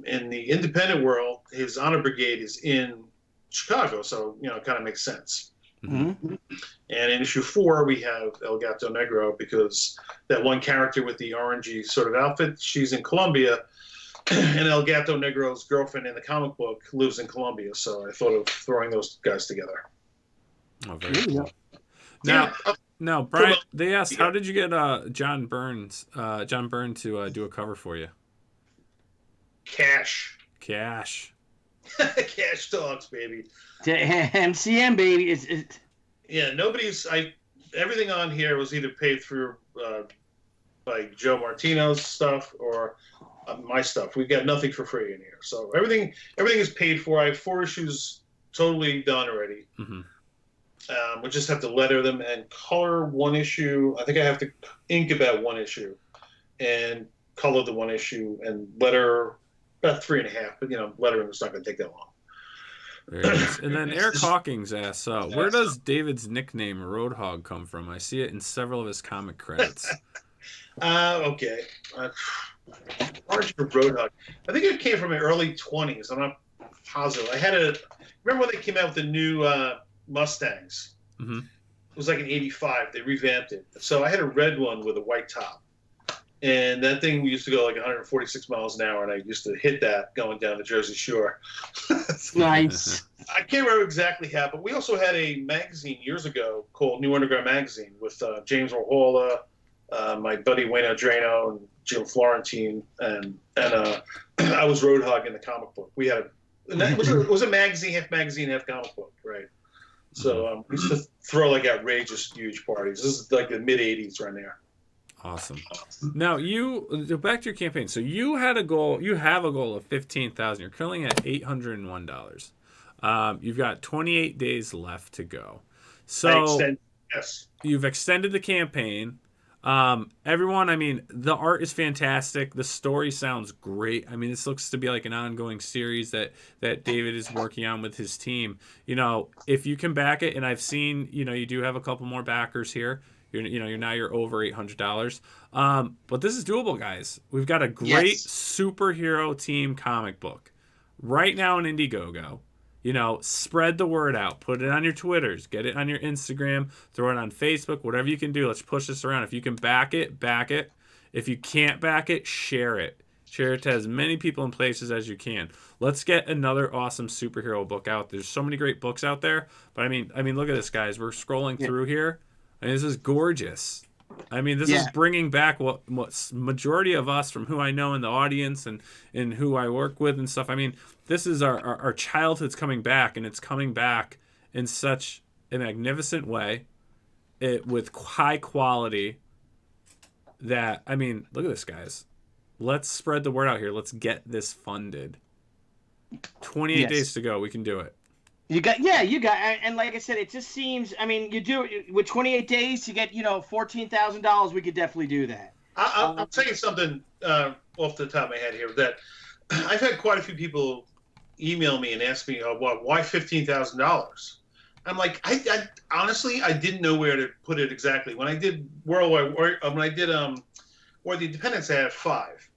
[SPEAKER 2] in the independent world, his Honor Brigade is in Chicago, so you know it kind of makes sense.
[SPEAKER 3] Mm-hmm.
[SPEAKER 2] And in issue 4, we have El Gato Negro, because that one character with the orangey sort of outfit, she's in Colombia, and El Gato Negro's girlfriend in the comic book lives in Colombia. So I thought of throwing those guys together.
[SPEAKER 1] Oh, very cool. Now, Brian, they asked, how did you get John Byrne to do a cover for you?
[SPEAKER 2] Cash.
[SPEAKER 1] Cash
[SPEAKER 2] talks, baby.
[SPEAKER 3] MCM, baby.
[SPEAKER 2] Yeah, everything on here was either paid through by Joe Martino's stuff or my stuff. We've got nothing for free in here. So everything is paid for. I have 4 issues totally done already. Mm-hmm. We just have to letter them and color 1 issue. I think I have to ink about 1 issue and color the 1 issue and letter about 3.5. But, you know, lettering is not going to take that long.
[SPEAKER 1] Very nice. And then Eric Hawkins asks, where does David's nickname Roadhog come from? I see it in several of his comic credits.
[SPEAKER 2] Okay. Roadhog. I think it came from the early 20s. I'm not positive. Remember when they came out with the new Mustangs? Mm-hmm. It was like in '85. They revamped it. So I had a red one with a white top. And that thing used to go like 146 miles an hour, and I used to hit that going down the Jersey Shore.
[SPEAKER 3] Nice.
[SPEAKER 2] I can't remember exactly how, but we also had a magazine years ago called New Underground Magazine with James Warhola, my buddy Wayne Adreno, and Jim Florentine, and I was Roadhog in the comic book. We had it was a magazine, half comic book, right? So we used to throw like outrageous, huge parties. This is like the mid '80s right there.
[SPEAKER 1] Awesome. Now back to your campaign. So you have a goal of 15,000. You're currently at $801. You've got 28 days left to go. So
[SPEAKER 2] yes,
[SPEAKER 1] you've extended the campaign. Everyone, I mean, the art is fantastic. The story sounds great. I mean, this looks to be like an ongoing series that David is working on with his team. You know, if you can back it, and I've seen, you know, you do have a couple more backers here. You're over $800. But this is doable, guys. We've got a great superhero team comic book right now in Indiegogo. You know, spread the word out. Put it on your Twitters. Get it on your Instagram. Throw it on Facebook. Whatever you can do. Let's push this around. If you can back it, back it. If you can't back it, share it. Share it to as many people and places as you can. Let's get another awesome superhero book out. There's so many great books out there. But I mean, look at this, guys. We're scrolling through here. I mean, this is gorgeous. I mean, this is bringing back what majority of us from who I know in the audience and who I work with and stuff. I mean, this is our childhood's coming back, and it's coming back in such a magnificent way, with high quality. That, I mean, look at this, guys. Let's spread the word out here. Let's get this funded. 28 days to go. We can do it.
[SPEAKER 3] You got, and like I said, it just seems, I mean, you do it with 28 days to get, $14,000. We could definitely do that.
[SPEAKER 2] I'll tell you something off the top of my head here, that I've had quite a few people email me and ask me, why $15,000? I'm like, I honestly, I didn't know where to put it exactly. When I did World Wide Warriors, when I did War of the Independence, I had 5.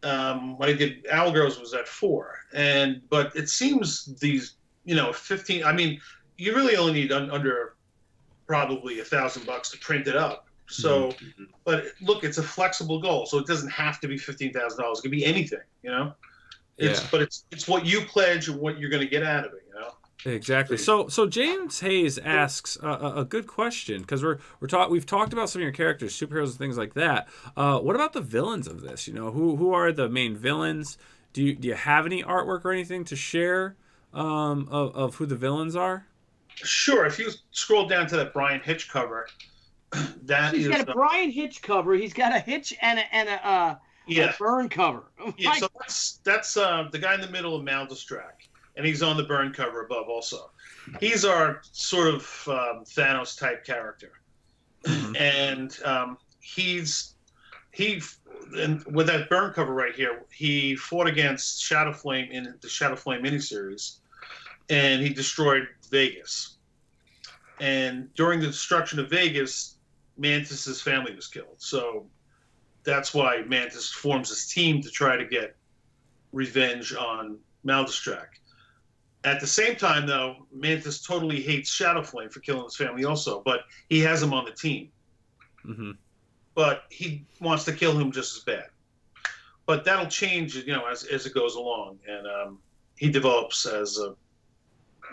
[SPEAKER 2] When I did Owlgirls was at 4. But it seems these, 15. I mean, you really only need under probably $1,000 to print it up. So, but look, it's a flexible goal, so it doesn't have to be $15,000. It could be anything, But it's what you pledge and what you're going to get out of it,
[SPEAKER 1] Exactly. So James Hayes asks a good question, because we've talked about some of your characters, superheroes, and things like that. What about the villains of this? Who are the main villains? Do you have any artwork or anything to share of who the villains are?
[SPEAKER 2] Sure. If you scroll down to that Brian Hitch cover,
[SPEAKER 3] he's got a Brian Hitch cover. He's got a Hitch and a Byrne cover.
[SPEAKER 2] Yeah. So that's the guy in the middle of Maldistrack. And he's on the Byrne cover above also. He's our sort of Thanos type character. And and with that Byrne cover right here, he fought against Shadowflame in the Shadowflame miniseries, and he destroyed Vegas. And during the destruction of Vegas, Mantis's family was killed. So that's why Mantis forms his team to try to get revenge on Maldistrack. At the same time, though, Mantis totally hates Shadowflame for killing his family also, but he has him on the team. But he wants to kill him just as bad. But that'll change, as it goes along. And he develops as a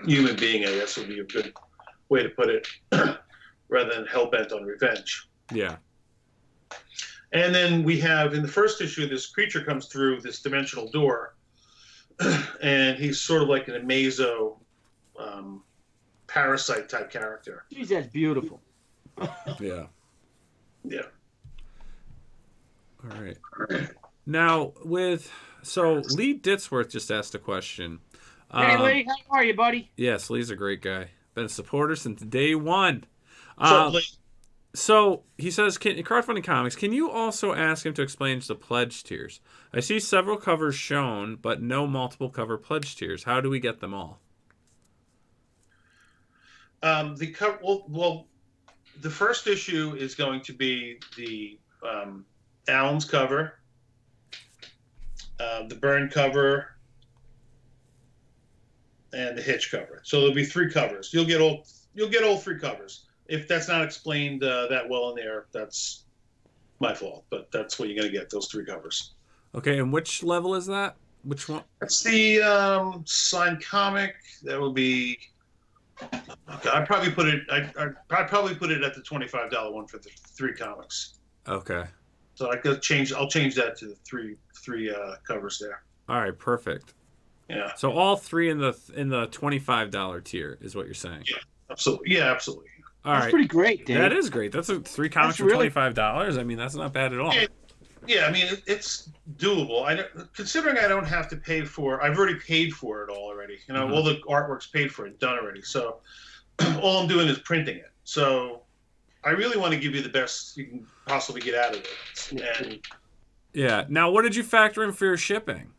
[SPEAKER 2] human being, I guess would be a good way to put it, rather than hell-bent on revenge.
[SPEAKER 1] Yeah.
[SPEAKER 2] And then we have, in the first issue, this creature comes through this dimensional door, and he's sort of like an Amazo parasite type character.
[SPEAKER 3] Jeez, that's beautiful.
[SPEAKER 1] Yeah.
[SPEAKER 2] Yeah.
[SPEAKER 1] All right. Now, Lee Ditzworth just asked a question.
[SPEAKER 3] Hey, Lee, how are you, buddy?
[SPEAKER 1] Yes, Lee's a great guy. Been a supporter since day one.
[SPEAKER 2] Lee?
[SPEAKER 1] So he says, Crowdfunding Comics, can you also ask him to explain the pledge tiers? I see several covers shown, but no multiple cover pledge tiers. How do we get them all?
[SPEAKER 2] The first issue is going to be the Allen's cover, the Byrne cover, and the Hitch cover. So there'll be 3 covers. You'll get all 3 covers. If that's not explained that well in there, that's my fault. But that's what you're going to get, those 3 covers.
[SPEAKER 1] Okay, and which level is that? Which one?
[SPEAKER 2] That's the signed comic. That will be. Okay, I'd probably put it at the $25 one for the 3 comics.
[SPEAKER 1] Okay.
[SPEAKER 2] So I'll change that to the three covers there.
[SPEAKER 1] All right, perfect.
[SPEAKER 2] Yeah.
[SPEAKER 1] So all 3 in the $25 tier is what you're saying.
[SPEAKER 2] Yeah, absolutely. Yeah, absolutely.
[SPEAKER 3] That's pretty great, Dave.
[SPEAKER 1] That is great. That's 3 comics for $25. I mean, that's not bad at all.
[SPEAKER 2] Yeah, I mean, it's doable. Considering I don't have to pay for, I've already paid for it all already. All the artwork's paid for and done already. So all I'm doing is printing it. So I really want to give you the best you can possibly get out of it. And
[SPEAKER 1] yeah. Now, what did you factor in for your shipping?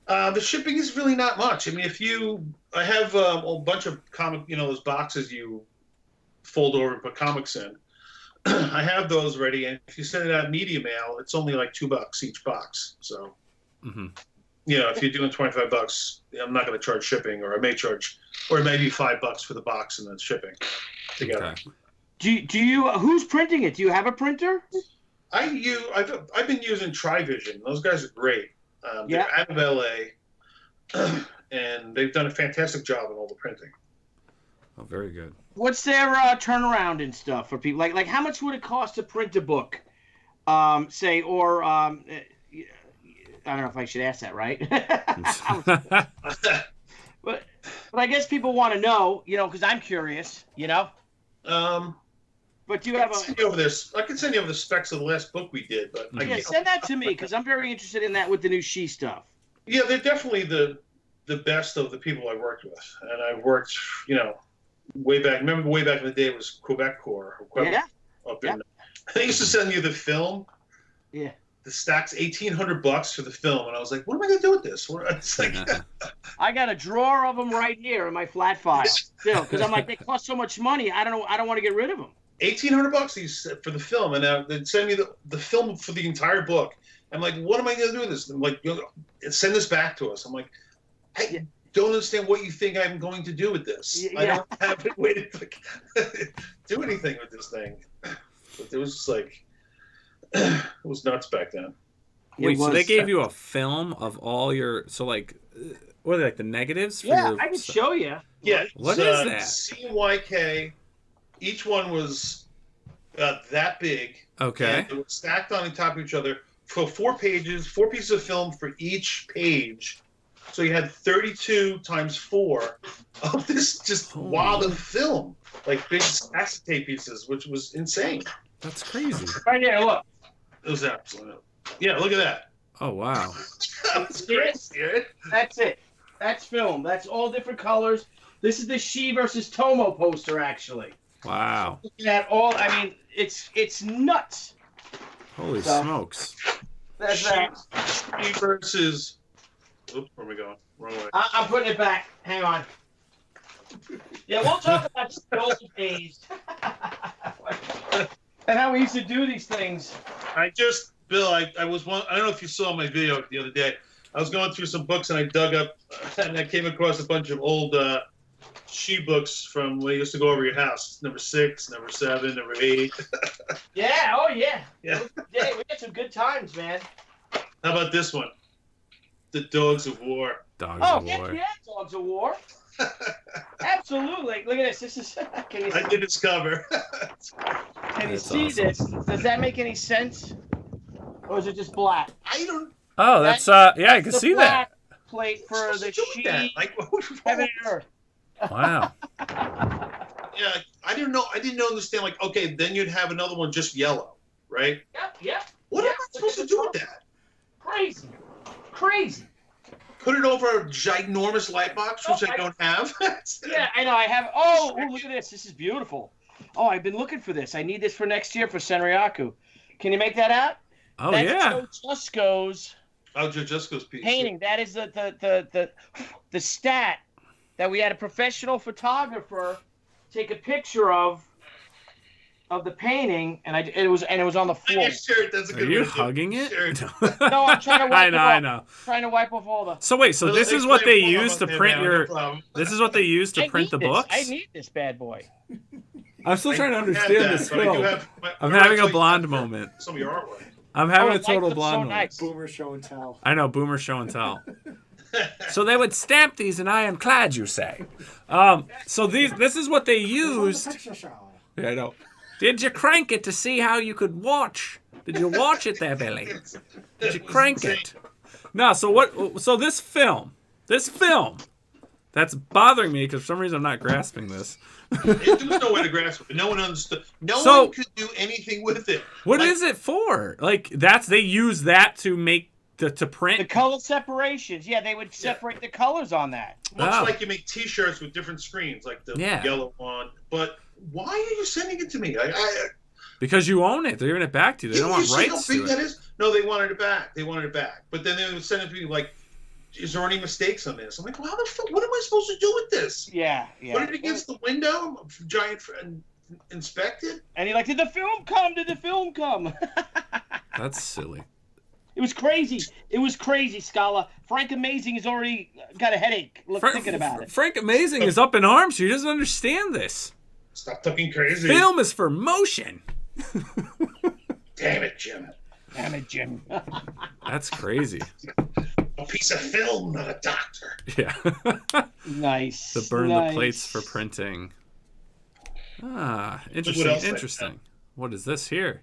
[SPEAKER 2] The shipping is really not much. I mean, I have a bunch of comic, those boxes you fold over and put comics in. I have those ready, and if you send it out media mail, it's only like $2 each box. So, if you're doing $25, I'm not going to charge shipping, or I may charge, or maybe $5 for the box and then shipping together.
[SPEAKER 1] Okay.
[SPEAKER 3] Do you? Who's printing it? Do you have a printer?
[SPEAKER 2] I've been using Trivision. Those guys are great. They're out of LA, and they've done a fantastic job on all the printing.
[SPEAKER 1] Oh, very good.
[SPEAKER 3] What's their turnaround and stuff for people? Like how much would it cost to print a book? Say, or I don't know if I should ask that, right? but I guess people want to know, because I'm curious, But do you have
[SPEAKER 2] I can send you over the specs of the last book we did, but
[SPEAKER 3] send that to me because I'm very interested in that with the new She stuff.
[SPEAKER 2] Yeah, they're definitely the best of the people I worked with, and I worked, way back. Remember, way back in the day, it was Quebec Corps. They used to send you the film.
[SPEAKER 3] Yeah.
[SPEAKER 2] The stack's $1,800 for the film, and I was like, "What am I going to do with this?" It's like,
[SPEAKER 3] I got a drawer of them right here in my flat file, still, because I'm like, they cost so much money. I don't know. I don't want to get rid of them.
[SPEAKER 2] $1,800 for the film, and they'd send me the film for the entire book. I'm like, "What am I going to do with this?" I'm like, "Send this back to us." I'm like, "I don't understand what you think I'm going to do with this.
[SPEAKER 3] Yeah.
[SPEAKER 2] I don't have a way to do anything with this thing." But it was just like, it was nuts back then.
[SPEAKER 1] Wait, so they gave you a film of all your, what are they, like the negatives? For your
[SPEAKER 3] I can show you.
[SPEAKER 2] Yeah.
[SPEAKER 1] What is that?
[SPEAKER 2] CYK. Each one was that big.
[SPEAKER 1] Okay.
[SPEAKER 2] And they were stacked on top of each other for 4 pages, 4 pieces of film for each page. So you had 32 times 4 of this just wad of film, like big acetate pieces, which was insane.
[SPEAKER 1] That's crazy.
[SPEAKER 3] Right here, look.
[SPEAKER 2] It was absolute. Yeah, look at that.
[SPEAKER 1] Oh, wow.
[SPEAKER 2] That's crazy, right?
[SPEAKER 3] That's it. That's film. That's all different colors. This is the She versus Tomo poster, actually.
[SPEAKER 1] Wow.
[SPEAKER 3] Looking at all, it's nuts.
[SPEAKER 1] Holy smokes.
[SPEAKER 3] That's that.
[SPEAKER 2] She versus. Oops, where are we going? Wrong way.
[SPEAKER 3] I'm putting it back. Hang on. Yeah, we'll talk about the old days. And how we used to do these things.
[SPEAKER 2] Bill, I was one. I don't know if you saw my video the other day. I was going through some books and I dug up and I came across a bunch of old She books from when I used to go over your house. Number 6, number 7, number 8.
[SPEAKER 3] Yeah. Oh yeah.
[SPEAKER 2] Yeah.
[SPEAKER 3] Yeah, we had some good times, man.
[SPEAKER 2] How about this one? The Dogs of War.
[SPEAKER 1] Dogs
[SPEAKER 3] Oh,
[SPEAKER 1] of War.
[SPEAKER 3] yeah, Dogs of War. Absolutely. Look at this. This is. Can you see,
[SPEAKER 2] I did its cover.
[SPEAKER 3] can you
[SPEAKER 1] That's
[SPEAKER 3] see
[SPEAKER 1] awesome.
[SPEAKER 3] this? Does that make any sense? Or is it just black?
[SPEAKER 2] I don't.
[SPEAKER 1] Oh, that's yeah, I can
[SPEAKER 3] the
[SPEAKER 1] see
[SPEAKER 3] black
[SPEAKER 1] that.
[SPEAKER 3] plate for the She,
[SPEAKER 2] That. Like, what was wrong?
[SPEAKER 3] Heaven and Earth.
[SPEAKER 1] Wow.
[SPEAKER 2] Yeah, I didn't know. I didn't understand. Like, okay, then you'd have another one just yellow, right?
[SPEAKER 3] Yep.
[SPEAKER 2] What am I supposed to do with that?
[SPEAKER 3] Crazy.
[SPEAKER 2] Put it over a ginormous light box, which I don't have.
[SPEAKER 3] Yeah, I know. I have. Oh, look at this. This is beautiful. Oh, I've been looking for this. I need this for next year for Senryaku. Can you make that out?
[SPEAKER 1] Oh,
[SPEAKER 3] That's
[SPEAKER 1] yeah.
[SPEAKER 3] Joe Jusko's
[SPEAKER 2] Oh, Joe Jusko's piece.
[SPEAKER 3] painting. That is the stat that we had a professional photographer take a picture of the painting, and it was on the floor.
[SPEAKER 2] Your shirt. That's a
[SPEAKER 1] Are
[SPEAKER 2] good
[SPEAKER 1] you
[SPEAKER 2] one, too.
[SPEAKER 1] hugging it?
[SPEAKER 2] Shirt.
[SPEAKER 3] No, I'm trying to wipe it off.
[SPEAKER 1] I know.
[SPEAKER 3] Trying to wipe off all the.
[SPEAKER 1] So wait, so this is what they use to print your.
[SPEAKER 2] No problem.
[SPEAKER 1] This is what they use to print the books.
[SPEAKER 3] I need this bad boy.
[SPEAKER 1] I'm still trying to
[SPEAKER 2] I have
[SPEAKER 1] understand
[SPEAKER 2] that,
[SPEAKER 1] this
[SPEAKER 2] but I do
[SPEAKER 1] film.
[SPEAKER 2] have-
[SPEAKER 1] I'm
[SPEAKER 2] I
[SPEAKER 1] having a
[SPEAKER 2] actually
[SPEAKER 1] blonde
[SPEAKER 2] have
[SPEAKER 1] moment.
[SPEAKER 2] Some of your artwork.
[SPEAKER 1] I'm having
[SPEAKER 3] Oh,
[SPEAKER 1] a total
[SPEAKER 3] the lights look
[SPEAKER 1] blonde
[SPEAKER 3] so
[SPEAKER 1] moment.
[SPEAKER 3] nice.
[SPEAKER 4] Boomer show and tell.
[SPEAKER 1] I know, boomer show and tell. So they would stamp these in ironclad, you say? So this is what they used.
[SPEAKER 4] Picture show.
[SPEAKER 1] Yeah, I know. Did you crank it to see how you could watch? Did you watch it there, Billy? Did you crank it? No. So what? So this film, that's bothering me because for some reason I'm not grasping this.
[SPEAKER 2] There was no way to grasp it. No one understood. No
[SPEAKER 1] So-
[SPEAKER 2] one could do anything with it.
[SPEAKER 1] What is it for? Like they use that to make to print.
[SPEAKER 3] The color separations. Yeah, they would separate the colors on that.
[SPEAKER 2] Much
[SPEAKER 1] Oh.
[SPEAKER 2] like you make T-shirts with different screens, like the
[SPEAKER 1] Yeah.
[SPEAKER 2] yellow one. But why are you sending it to me?
[SPEAKER 1] Because you own it. They're giving it back to you. They don't want
[SPEAKER 2] you see how
[SPEAKER 1] rights
[SPEAKER 2] big
[SPEAKER 1] to
[SPEAKER 2] that
[SPEAKER 1] it.
[SPEAKER 2] is? No, they wanted it back. But then they would send it to me like, "Is there any mistakes on this?" I'm like, "Well, how the fuck? What am I supposed to do with this?
[SPEAKER 3] Yeah.
[SPEAKER 2] Put it against the window, giant, and inspect it?"
[SPEAKER 3] And you're like, did the film come? Did the film come?
[SPEAKER 1] That's silly.
[SPEAKER 3] It was crazy. It was crazy, Scala. Frank Amazing has already got a headache thinking about it.
[SPEAKER 1] Frank Amazing is up in arms. He doesn't understand this.
[SPEAKER 2] Stop talking crazy.
[SPEAKER 1] Film is for motion.
[SPEAKER 2] Damn it, Jim.
[SPEAKER 3] Damn it, Jim.
[SPEAKER 1] That's crazy.
[SPEAKER 2] A piece of film, not a doctor.
[SPEAKER 1] Yeah.
[SPEAKER 3] Nice.
[SPEAKER 1] To burn the plates for printing. Ah, interesting. What is this here?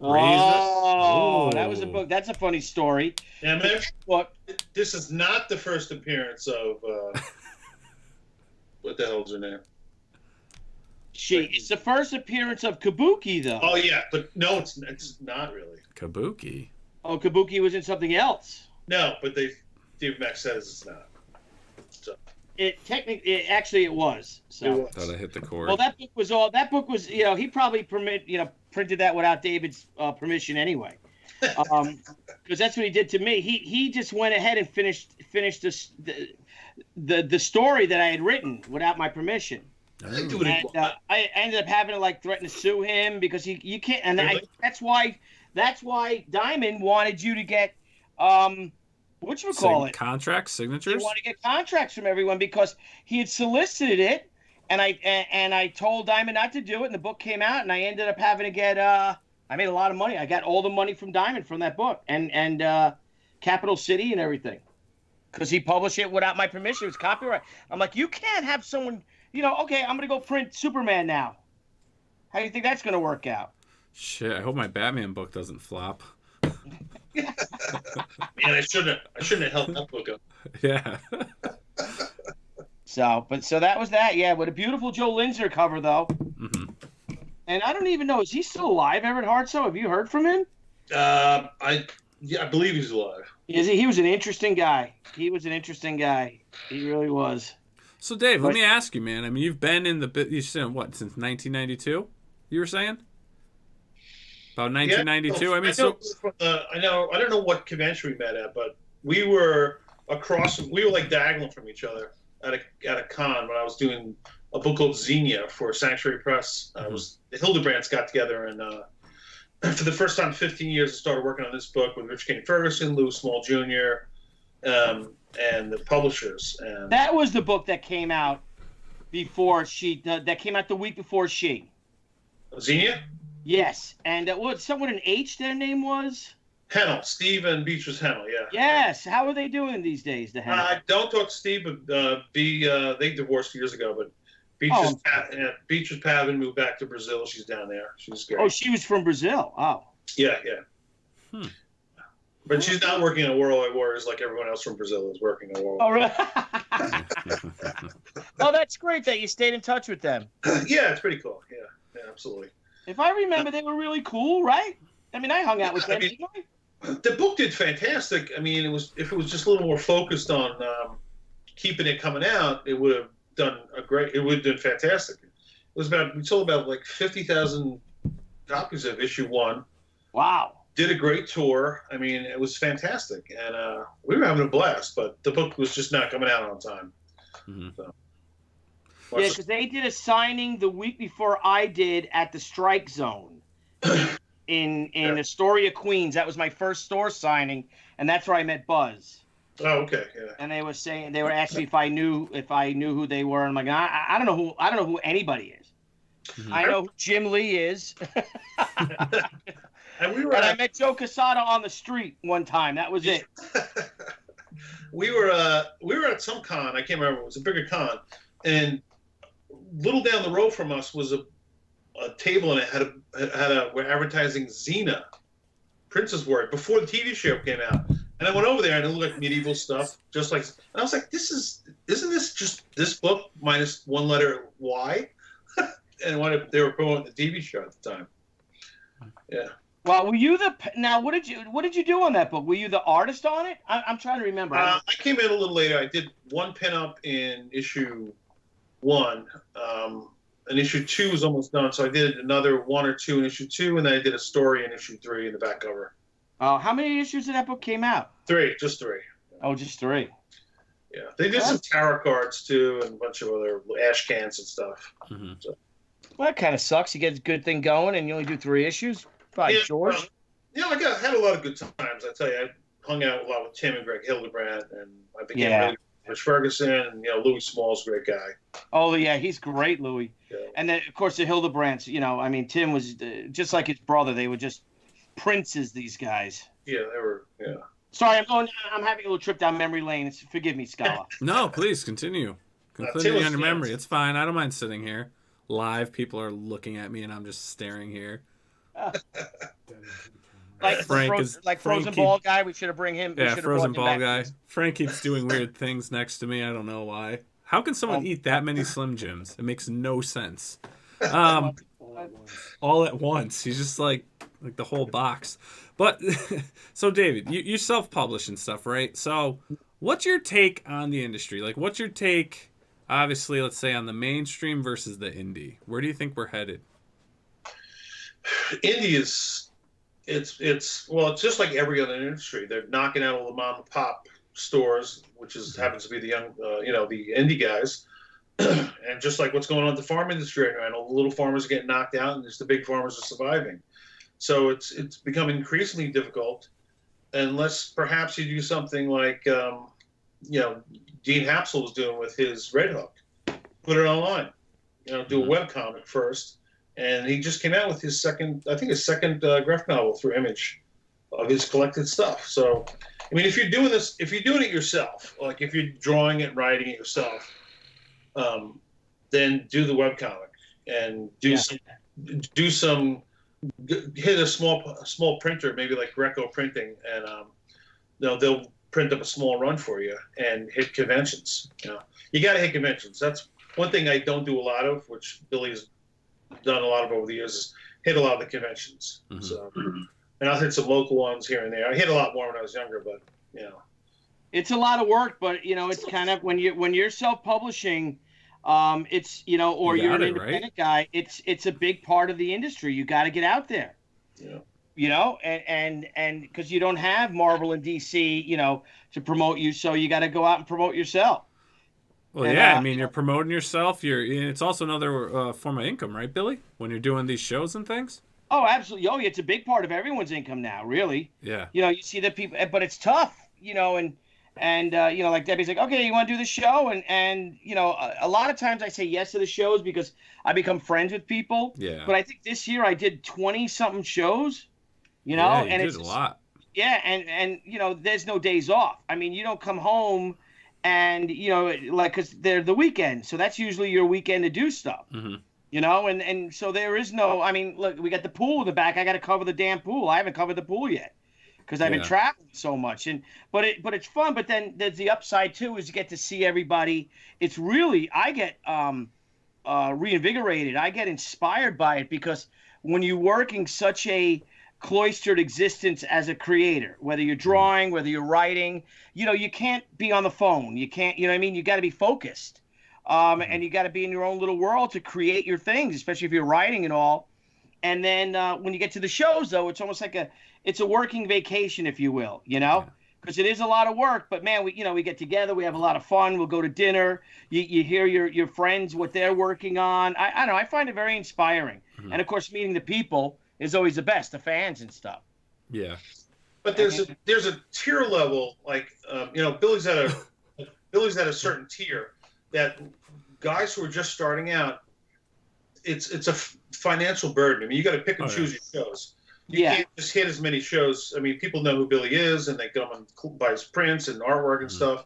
[SPEAKER 3] Oh, that was a book. That's a funny story.
[SPEAKER 2] Yeah, man.
[SPEAKER 3] What?
[SPEAKER 2] This is not the first appearance of what the hell's her name?
[SPEAKER 3] It's the first appearance of Kabuki, though.
[SPEAKER 2] Oh yeah, but no, it's not really.
[SPEAKER 1] Kabuki.
[SPEAKER 3] Oh, Kabuki was in something else.
[SPEAKER 2] No, but Steve Mack says it's not. So.
[SPEAKER 3] It was. So.
[SPEAKER 1] Thought I hit the chord.
[SPEAKER 3] Well, that book was, he probably printed that without David's permission anyway, because that's what he did to me. He just went ahead and finished the story that I had written without my permission.
[SPEAKER 1] Oh.
[SPEAKER 3] I ended up having to threaten to sue him because you can't. And
[SPEAKER 2] really?
[SPEAKER 3] that's why Diamond wanted you to get
[SPEAKER 1] contracts, signatures.
[SPEAKER 3] He wanted to get contracts from everyone because he had solicited it, and I told Diamond not to do it, and the book came out, and I ended up having to get. I made a lot of money. I got all the money from Diamond from that book, and Capital City and everything, because he published it without my permission. It was copyright. I'm like, you can't have someone. Okay, I'm gonna go print Superman now. How do you think that's gonna work out?
[SPEAKER 1] Shit, I hope my Batman book doesn't flop.
[SPEAKER 2] Man, I shouldn't have held that book up.
[SPEAKER 1] Yeah.
[SPEAKER 3] So that was that. Yeah, with a beautiful Joe Linzer cover though.
[SPEAKER 1] Mm-hmm.
[SPEAKER 3] And I don't even know, is he still alive, Everett Hartsoe? Have you heard from him?
[SPEAKER 2] I believe he's alive.
[SPEAKER 3] Is he? He was an interesting guy. He really was.
[SPEAKER 1] So, Dave, let me ask you, man. I mean, you've been in you've been what, since 1992? You were saying about 1992.
[SPEAKER 2] Yeah,
[SPEAKER 1] I mean,
[SPEAKER 2] I don't know what convention we met at, but we were like diagonal from each other at a con when I was doing a book called Xenia for Sanctuary Press. The Hildebrands got together and for the first time in 15 years, I started working on this book with Rich King Ferguson, Lou Small Jr., and the publishers. And
[SPEAKER 3] that was the book that came out before that came out the week before she.
[SPEAKER 2] Xenia?
[SPEAKER 3] Yes. And what, someone an H their name was?
[SPEAKER 2] Hennel. Steve and Beatrice Hennel, yeah.
[SPEAKER 3] Yes. How are they doing these days, the Hennel?
[SPEAKER 2] I don't talk to Steve, but they divorced years ago, but Beatrice Pavin moved back to Brazil. She's down there. She's great.
[SPEAKER 3] Oh, she was from Brazil. Oh.
[SPEAKER 2] Yeah.
[SPEAKER 1] Hmm.
[SPEAKER 2] But she's not working on World Wide Warriors like everyone else from Brazil is working on World
[SPEAKER 3] Wide Warriors. Oh, that's great that you stayed in touch with them.
[SPEAKER 2] Yeah, it's pretty cool. Yeah, absolutely.
[SPEAKER 3] If I remember, they were really cool, right? I mean, I hung out with them.
[SPEAKER 2] The book did fantastic. I mean, if it was just a little more focused on keeping it coming out, it would have done it would have done fantastic. We sold about like 50,000 copies of issue 1.
[SPEAKER 3] Wow.
[SPEAKER 2] Did a great tour. I mean, it was fantastic, and we were having a blast. But the book was just not coming out on time.
[SPEAKER 1] Mm-hmm.
[SPEAKER 2] So,
[SPEAKER 3] yeah, because they did a signing the week before I did at the Strike Zone in Astoria, Queens. That was my first store signing, and that's where I met Buzz.
[SPEAKER 2] Oh, okay, yeah.
[SPEAKER 3] And they were asking me if I knew who they were. And I'm like, I don't know who anybody is. Mm-hmm. I know who Jim Lee is. And I met Joe Quesada on the street one time. That was it.
[SPEAKER 2] we were at some con. I can't remember. It was a bigger con, and little down the road from us was a table, and it we're advertising Xena, Princess Word, before the TV show came out. And I went over there, and it looked like medieval stuff, just like. And I was like, isn't this just this book minus one letter Y? And they were promoting the TV show at the time. Yeah.
[SPEAKER 3] Well, were you what did you do on that book? Were you the artist on it? I'm trying to remember.
[SPEAKER 2] I came in a little later. I did one pinup in issue 1, and issue 2 was almost done. So I did another 1 or 2 in issue 2, and then I did a story in issue 3 in the back cover.
[SPEAKER 3] Oh, how many issues of that book came out?
[SPEAKER 2] 3, just 3.
[SPEAKER 3] Oh, just 3.
[SPEAKER 2] Yeah, they did some tarot cards too, and a bunch of other ash cans and stuff.
[SPEAKER 1] Mm-hmm.
[SPEAKER 2] So.
[SPEAKER 3] Well, that kind of sucks. You get a good thing going, and you only do 3 issues. By George.
[SPEAKER 2] Yeah, I had a lot of good times. I tell you, I hung out a lot with Tim and Greg Hildebrand, and I became really good with Rich Ferguson, and Louis Small's a great guy.
[SPEAKER 3] Oh yeah, he's great, Louis.
[SPEAKER 2] Yeah.
[SPEAKER 3] And then of course the Hildebrands. I mean, Tim was just like his brother. They were just princes. These guys.
[SPEAKER 2] Yeah, they were. Yeah.
[SPEAKER 3] Sorry, I'm having a little trip down memory lane. Forgive me, Scala.
[SPEAKER 1] No, please continue. Continue on your memory. It's fine. I don't mind sitting here. Live, people are looking at me, and I'm just staring here.
[SPEAKER 3] Like Frozen Ball guy, we should have bring him.
[SPEAKER 1] Yeah, Frozen Ball guy. Frank keeps doing weird things next to me. I don't know why. How can someone eat that many Slim Jims? It makes no sense. All at once. He's just like the whole box. But so David, you self-publish and stuff, right? So what's your take on the industry? Like, what's your take, obviously, let's say on the mainstream versus the indie? Where do you think we're headed?
[SPEAKER 2] Indie is, it's just like every other industry. They're knocking out all the mom and pop stores, which happens to be the young, the indie guys. And just like what's going on with the farm industry right now, all the little farmers are getting knocked out, and just the big farmers are surviving. So it's become increasingly difficult, unless perhaps you do something like, Dean Hapsel was doing with his Red Hook, put it online, do a webcomic first, and he just came out with his second graphic novel through Image of his collected stuff. So, I mean, if you're doing it yourself, like if you're drawing it, writing it yourself, then do the webcomic and do some. Hit a small printer, maybe like Greco Printing, and they'll print up a small run for you and hit conventions. You got to hit conventions. That's one thing I don't do a lot of, which Billy's done a lot of over the years, is hit a lot of the conventions. Mm-hmm. So, and I'll hit some local ones here and there. I hit a lot more when I was younger, but
[SPEAKER 3] it's a lot of work. But it's kind of when you're self-publishing. It's or you're an independent guy. It's a big part of the industry. You got to get out there. Yeah. And because you don't have Marvel and DC, to promote you, so you got to go out and promote yourself.
[SPEAKER 1] Well, I mean, you're promoting yourself. It's also another form of income, right, Billy? When you're doing these shows and things.
[SPEAKER 3] Oh, absolutely. Oh, it's a big part of everyone's income now, really.
[SPEAKER 1] Yeah.
[SPEAKER 3] You see the people, but it's tough, And like Debbie's like, okay, you want to do the show? And a lot of times I say yes to the shows because I become friends with people.
[SPEAKER 1] Yeah.
[SPEAKER 3] But I think this year I did 20-something shows,
[SPEAKER 1] Yeah,
[SPEAKER 3] and
[SPEAKER 1] it's a lot.
[SPEAKER 3] Yeah, and there's no days off. I mean, you don't come home and, because they're the weekend. So that's usually your weekend to do stuff. Mm-hmm. And so there is no, I mean, look, we got the pool in the back. I got to cover the damn pool. I haven't covered the pool yet. Because I've been traveling so much, but it's fun. But then there's the upside too, is you get to see everybody. It's really, I get reinvigorated. I get inspired by it because when you're working such a cloistered existence as a creator, whether you're drawing, whether you're writing, you can't be on the phone. You can't, you got to be focused, and you got to be in your own little world to create your things, especially if you're writing and all. And then when you get to the shows, though, it's almost like it's a working vacation, if you will, because it is a lot of work. But man, we get together, we have a lot of fun. We'll go to dinner. You hear your friends what they're working on. I don't know. I find it very inspiring. Mm-hmm. And of course, meeting the people is always the best, the fans and stuff.
[SPEAKER 1] Yeah.
[SPEAKER 2] But there's a tier level, like Billy's at a certain tier that guys who are just starting out. It's a financial burden. I mean, you got to pick and choose your shows. You can't just hit as many shows. I mean, people know who Billy is, and they come and buy his prints and artwork and stuff.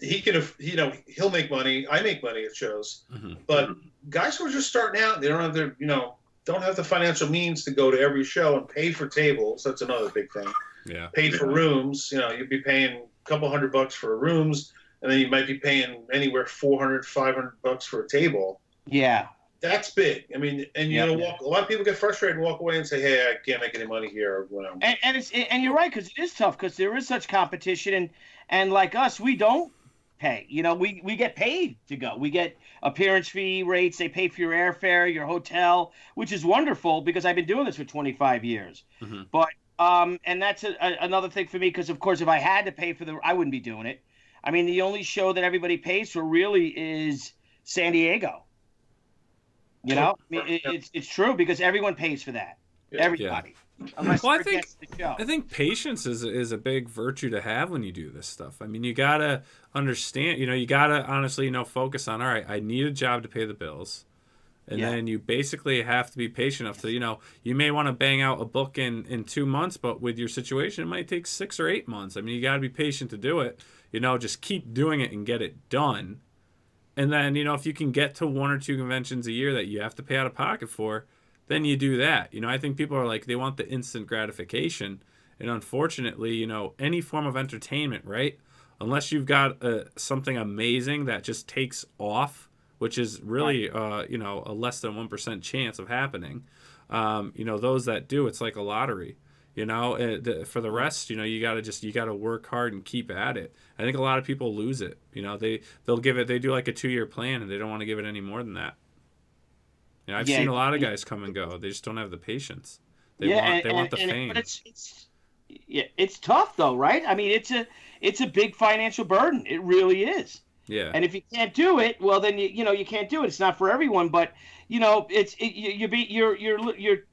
[SPEAKER 2] He can, he'll make money. I make money at shows. Mm-hmm. But guys who are just starting out, they don't have the financial means to go to every show and pay for tables. That's another big thing.
[SPEAKER 1] Yeah.
[SPEAKER 2] Paid for rooms. You'd be paying a couple $100 for rooms, and then you might be paying anywhere $400, $500 for a table.
[SPEAKER 3] Yeah.
[SPEAKER 2] That's big. I mean, and a lot of people get frustrated and walk away and say, "Hey, I can't make any money here." Or whatever.
[SPEAKER 3] And you're right, because it is tough, because there is such competition, and like us, we don't pay. We get paid to go. We get appearance fee rates. They pay for your airfare, your hotel, which is wonderful because I've been doing this for 25 years. Mm-hmm. But and that's another thing for me, because of course, if I had to pay for I wouldn't be doing it. I mean, the only show that everybody pays for really is San Diego. I mean, it's true, because everyone pays for that. Everybody. Unless
[SPEAKER 1] Well,
[SPEAKER 3] they're against the show.
[SPEAKER 1] I think patience is a big virtue to have when you do this stuff. I mean, you gotta understand. You gotta honestly, focus on. All right, I need a job to pay the bills, and then you basically have to be patient enough to, you may want to bang out a book in 2 months, but with your situation, it might take 6 or 8 months. I mean, you gotta be patient to do it. Just keep doing it and get it done. And then, if you can get to 1 or 2 conventions a year that you have to pay out of pocket for, then you do that. I think people are like, they want the instant gratification. And unfortunately, any form of entertainment, right? Unless you've got something amazing that just takes off, which is really, a less than 1% chance of happening. Those that do, it's like a lottery. For the rest, you gotta work hard and keep at it. I think a lot of people lose it. They'll give it. They do like a 2-year plan, and they don't want to give it any more than that. I've seen a lot of guys come and go. They just don't have the patience. They want the fame.
[SPEAKER 3] But it's tough though, right? I mean, it's a big financial burden. It really is.
[SPEAKER 1] Yeah.
[SPEAKER 3] And if you can't do it, well, then you can't do it. It's not for everyone. But you're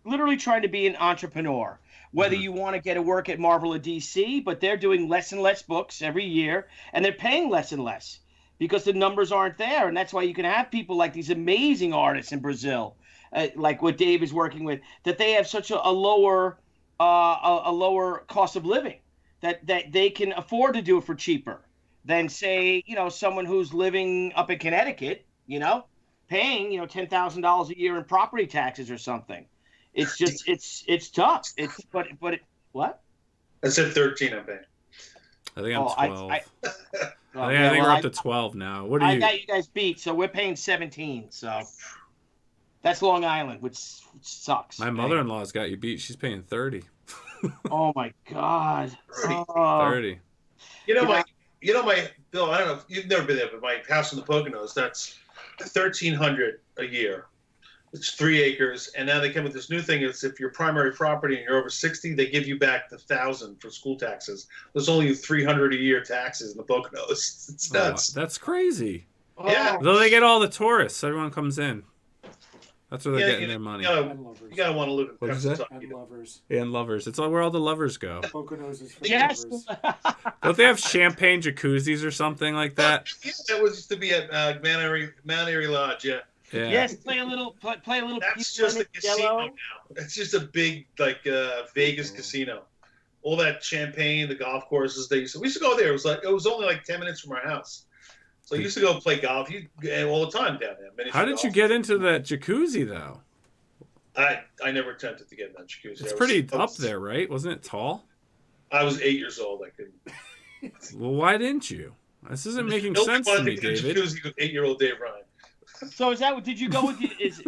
[SPEAKER 3] literally trying to be an entrepreneur. Whether you want to get a work at Marvel or DC, but they're doing less and less books every year, and they're paying less and less because the numbers aren't there. And that's why you can have people like these amazing artists in Brazil, like what Dave is working with, that they have such a lower cost of living that they can afford to do it for cheaper than, say, someone who's living up in Connecticut, paying, $10,000 a year in property taxes or something. It's just it's tough. What?
[SPEAKER 2] I said 13. I'm paying.
[SPEAKER 1] I think I'm 12. I think we're up to 12 now. What do you?
[SPEAKER 3] I got you guys beat, so we're paying 17. So that's Long Island, which sucks.
[SPEAKER 1] My mother-in-law's got you beat. She's paying 30.
[SPEAKER 3] Oh my God.
[SPEAKER 1] 30.
[SPEAKER 2] My Bill. I don't know if you've never been there, but my house in the Poconos, that's $1,300 a year. It's 3 acres, and now they come with this new thing. It's if your primary property and you're over 60, they give you back the $1,000 for school taxes. There's only $300 a year taxes in the Poconos. It's nuts.
[SPEAKER 1] That's crazy.
[SPEAKER 2] Yeah.
[SPEAKER 1] Though they get all the tourists, everyone comes in. That's where they're getting their money.
[SPEAKER 2] You gotta want to live in
[SPEAKER 1] Kentucky.
[SPEAKER 4] And lovers.
[SPEAKER 1] And lovers. It's where all the lovers go.
[SPEAKER 4] Poconos is for
[SPEAKER 3] Yes.
[SPEAKER 4] lovers.
[SPEAKER 1] Don't they have champagne jacuzzis or something like that?
[SPEAKER 2] Yeah, that was used to be at Mount Airy Lodge. Yeah.
[SPEAKER 1] Yeah.
[SPEAKER 3] Yes, play a little.
[SPEAKER 2] That's just a casino now. It's just a big Vegas casino. All that champagne, the golf courses. We used to go there. It was only like 10 minutes from our house. So I used to go play golf all the time down there.
[SPEAKER 1] How did you get into that jacuzzi though?
[SPEAKER 2] I never attempted to get in that jacuzzi.
[SPEAKER 1] It's pretty up there, right? Wasn't it tall?
[SPEAKER 2] I was 8 years old. I couldn't.
[SPEAKER 1] Well, why didn't you? This isn't making sense to me, David.
[SPEAKER 2] Jacuzzi with 8-year-old Dave Ryan.
[SPEAKER 3] So is that what? Did you go with?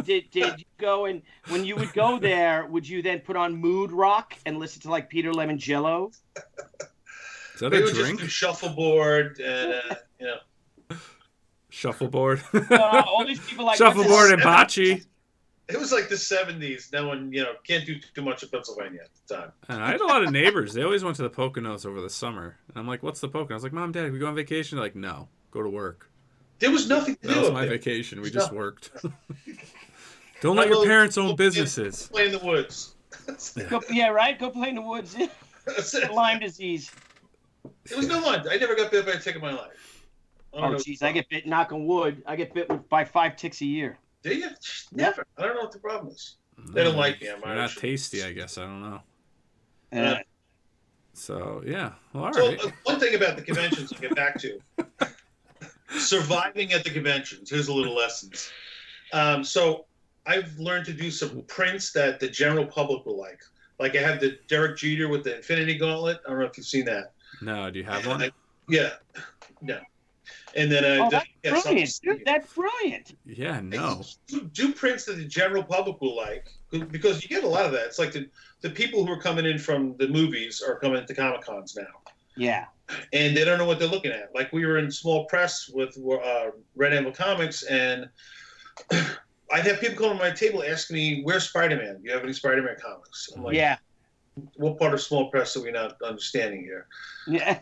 [SPEAKER 3] Did you go, and when you would go there, would you then put on mood rock and listen to like Peter Lemongello?
[SPEAKER 1] Is that
[SPEAKER 2] We
[SPEAKER 1] a
[SPEAKER 2] would
[SPEAKER 1] drink?
[SPEAKER 2] just do shuffleboard and
[SPEAKER 1] Shuffleboard.
[SPEAKER 3] All these people like
[SPEAKER 1] Shuffleboard and bocce.
[SPEAKER 2] It was like the 70s. No one, can't do too much in Pennsylvania at the time.
[SPEAKER 1] And I had a lot of neighbors. They always went to the Poconos over the summer. And I'm like, what's the Poconos? I was like, Mom, Dad, we go on vacation? They're like, no, go to work.
[SPEAKER 2] There was nothing to do.
[SPEAKER 1] That was
[SPEAKER 2] up
[SPEAKER 1] my
[SPEAKER 2] there.
[SPEAKER 1] vacation. We just worked. Don't let your parents own businesses.
[SPEAKER 2] Play in the woods.
[SPEAKER 3] Yeah, right. Go play in the woods.
[SPEAKER 2] That's it.
[SPEAKER 3] Lyme disease.
[SPEAKER 2] There was no Lyme. I never got bit by a tick in my life.
[SPEAKER 3] Oh, jeez, I get bit. Knock on wood. I get bit by 5 ticks a year.
[SPEAKER 2] Do you? Never. I don't know what the problem is. They don't like me. I'm
[SPEAKER 1] They're
[SPEAKER 2] Irish.
[SPEAKER 1] not tasty, I guess. I don't know.
[SPEAKER 3] Uh,
[SPEAKER 1] So, yeah. Well, all
[SPEAKER 2] So
[SPEAKER 1] right.
[SPEAKER 2] one thing about the conventions to get back to. Surviving at the conventions. Here's a little lessons. So I've learned to do some prints that the general public will like. Like I have the Derek Jeter with the Infinity Gauntlet. I don't know if you've seen that.
[SPEAKER 1] No, do you have one?
[SPEAKER 2] Yeah. No. And then
[SPEAKER 3] that's brilliant. Dude, that's brilliant.
[SPEAKER 1] Yeah, no.
[SPEAKER 2] Do prints that the general public will like, because you get a lot of that. It's like the people who are coming in from the movies are coming to Comic Cons now.
[SPEAKER 3] Yeah.
[SPEAKER 2] And they don't know what they're looking at. Like we were in small press with Red Anvil Comics, and I'd have people come to my table asking me, "Where's Spider-Man? Do you have any Spider-Man comics?" I'm like,
[SPEAKER 3] Yeah.
[SPEAKER 2] What part of small press are we not understanding here?
[SPEAKER 3] Yeah.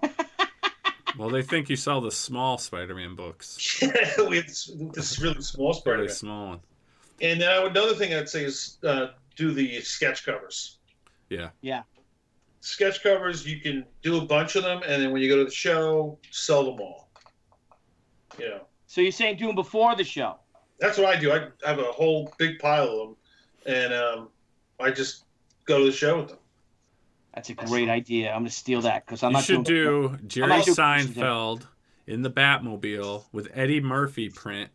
[SPEAKER 1] Well, they think you sell the small Spider-Man books.
[SPEAKER 2] We have this really small Spider-Man.
[SPEAKER 1] Really small one.
[SPEAKER 2] And then another thing I'd say is do the sketch covers.
[SPEAKER 3] Yeah.
[SPEAKER 2] Sketch covers, you can do a bunch of them, and then when you go to the show, sell them all. You know.
[SPEAKER 3] So you're saying do them before the show?
[SPEAKER 2] That's what I do. I have a whole big pile of them, and I just go to the show with them.
[SPEAKER 3] That's a great idea. I'm going to steal that because I'm
[SPEAKER 1] You
[SPEAKER 3] not
[SPEAKER 1] should
[SPEAKER 3] doing
[SPEAKER 1] do Jerry Seinfeld in the Batmobile with Eddie Murphy print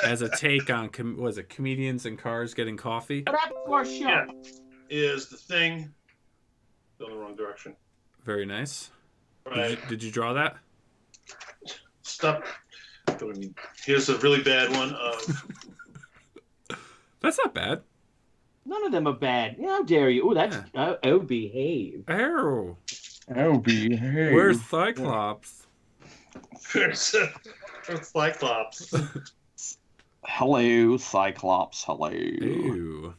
[SPEAKER 1] as a take on was it comedians in cars getting coffee?
[SPEAKER 3] What happened to our show?
[SPEAKER 2] Yeah. Is the thing going the wrong direction?
[SPEAKER 1] Very nice.
[SPEAKER 2] Right.
[SPEAKER 1] Did you draw that?
[SPEAKER 2] Stop. Here's a really bad one of.
[SPEAKER 1] That's not bad.
[SPEAKER 3] None of them are bad. How dare you? Oh, that's oh, behave.
[SPEAKER 1] Oh,
[SPEAKER 3] behave.
[SPEAKER 1] where's Cyclops?
[SPEAKER 2] Where's Cyclops?
[SPEAKER 3] Hello, Cyclops. Hello.
[SPEAKER 1] Ew.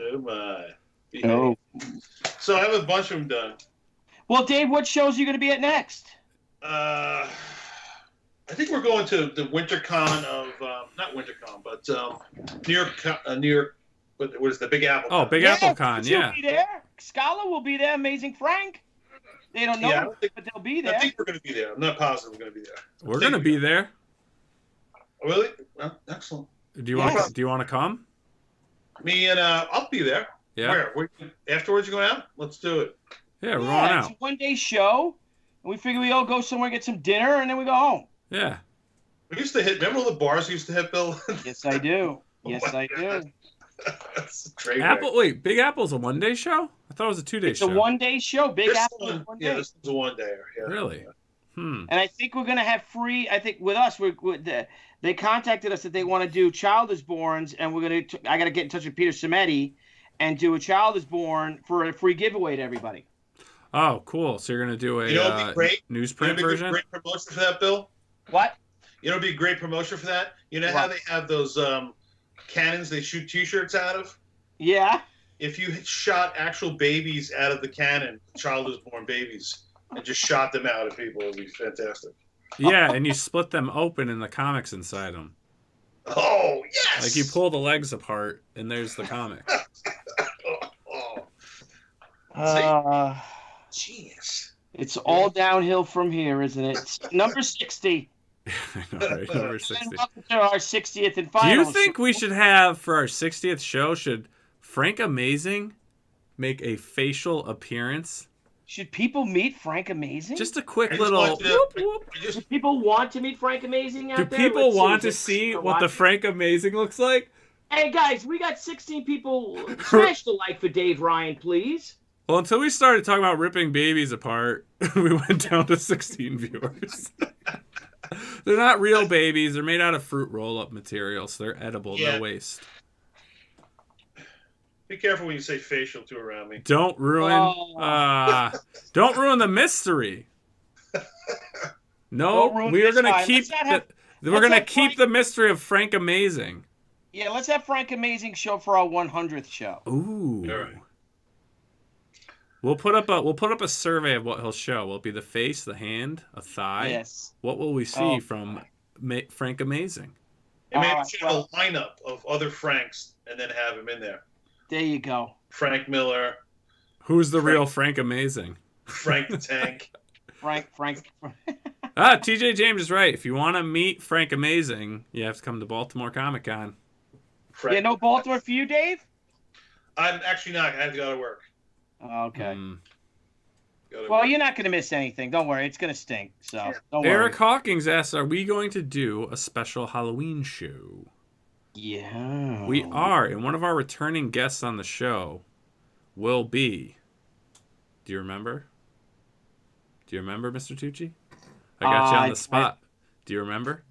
[SPEAKER 2] Oh my.
[SPEAKER 3] Oh.
[SPEAKER 2] So I have a bunch of them done.
[SPEAKER 3] Well, Dave, what shows are you going to be at next?
[SPEAKER 2] I think we're going to the WinterCon of not WinterCon, but New York. What is the Big Apple?
[SPEAKER 1] Oh, Big Apple Con, yeah.
[SPEAKER 3] Be there. Scala will be there. Amazing Frank. They don't know, but they'll be there.
[SPEAKER 2] I think we're going to be there. I'm not positive we're going to be there.
[SPEAKER 1] We're going to be there.
[SPEAKER 2] Really? Well, excellent.
[SPEAKER 1] Do you want to come?
[SPEAKER 2] Me and I'll be there.
[SPEAKER 1] Yeah.
[SPEAKER 2] Where? Afterwards, you going out? Let's do it.
[SPEAKER 1] Yeah, we're going out.
[SPEAKER 3] It's a one-day show, and we figure we all go somewhere, get some dinner, and then we go home.
[SPEAKER 1] Yeah.
[SPEAKER 2] We used to hit. Remember all the bars we used to hit, Bill?
[SPEAKER 3] Yes, I do. Yes, I do.
[SPEAKER 2] That's a train
[SPEAKER 1] Wait, Big Apple's a one-day show? I thought it was a two-day show.
[SPEAKER 3] It's a one-day show. Big Apple is one day.
[SPEAKER 2] Yeah, this is a one-day. Yeah.
[SPEAKER 1] Really?
[SPEAKER 3] And I think we're going to have free. I think with us, they contacted us that they want to do Child is Borns, and we're going to. I got to get in touch with Peter Cimetti and do a Child is Born for a free giveaway to everybody.
[SPEAKER 1] Oh, cool! So you're going to do a newsprint version?
[SPEAKER 2] Great promotion for that, Bill.
[SPEAKER 3] What?
[SPEAKER 2] You know, it'd be a great promotion for that. You know how they have those cannons they shoot T-shirts out of?
[SPEAKER 3] Yeah.
[SPEAKER 2] If you shot actual babies out of the cannon, Child is Born babies, and just shot them out at people, it'd be fantastic.
[SPEAKER 1] Yeah, and you split them open and the comics inside them.
[SPEAKER 2] Oh, yes!
[SPEAKER 1] Like you pull the legs apart, and there's the comic.
[SPEAKER 2] Jeez.
[SPEAKER 3] It's all downhill from here, isn't it? Number 60.
[SPEAKER 1] I know, right? Number 60.
[SPEAKER 3] And welcome to our 60th and final.
[SPEAKER 1] Do you think we should have, for our 60th show, should Frank Amazing make a facial appearance?
[SPEAKER 3] Should people meet Frank Amazing?
[SPEAKER 1] Just a quick little...
[SPEAKER 3] Do people want to meet Frank Amazing out there?
[SPEAKER 1] Do people want to see what the Frank Amazing looks like?
[SPEAKER 3] Hey, guys, we got 16 people. Smash the like for Dave Ryan, please.
[SPEAKER 1] Well, until we started talking about ripping babies apart, we went down to 16 viewers. They're not real babies. They're made out of fruit roll-up material, so they're edible, no waste.
[SPEAKER 2] Be careful when you say facial too around me.
[SPEAKER 1] Don't ruin don't ruin the mystery. No, we are going to keep the mystery of Frank Amazing.
[SPEAKER 3] Yeah, let's have Frank Amazing show for our 100th show.
[SPEAKER 1] Ooh.
[SPEAKER 2] All right.
[SPEAKER 1] We'll put up a survey of what he'll show. Will it be the face, the hand, a thigh?
[SPEAKER 3] Yes.
[SPEAKER 1] What will we see from Frank Amazing?
[SPEAKER 2] And maybe we should have a lineup of other Franks and then have him in there.
[SPEAKER 3] There you go.
[SPEAKER 2] Frank Miller.
[SPEAKER 1] Who's the real Frank Amazing?
[SPEAKER 2] Frank the Tank.
[SPEAKER 3] Frank.
[SPEAKER 1] TJ James is right. If you want to meet Frank Amazing, you have to come to Baltimore Comic Con.
[SPEAKER 3] Yeah, no Baltimore for you, Dave?
[SPEAKER 2] I'm actually not. I have to go to work.
[SPEAKER 3] Okay. Well, you're not going to miss anything. Don't worry. It's going to stink. So don't worry.
[SPEAKER 1] Eric Hawkins asks, are we going to do a special Halloween show?
[SPEAKER 3] Yeah.
[SPEAKER 1] We are. And one of our returning guests on the show will be... Do you remember? Do you remember, Mr. Tucci? I got you on the spot. Do you remember?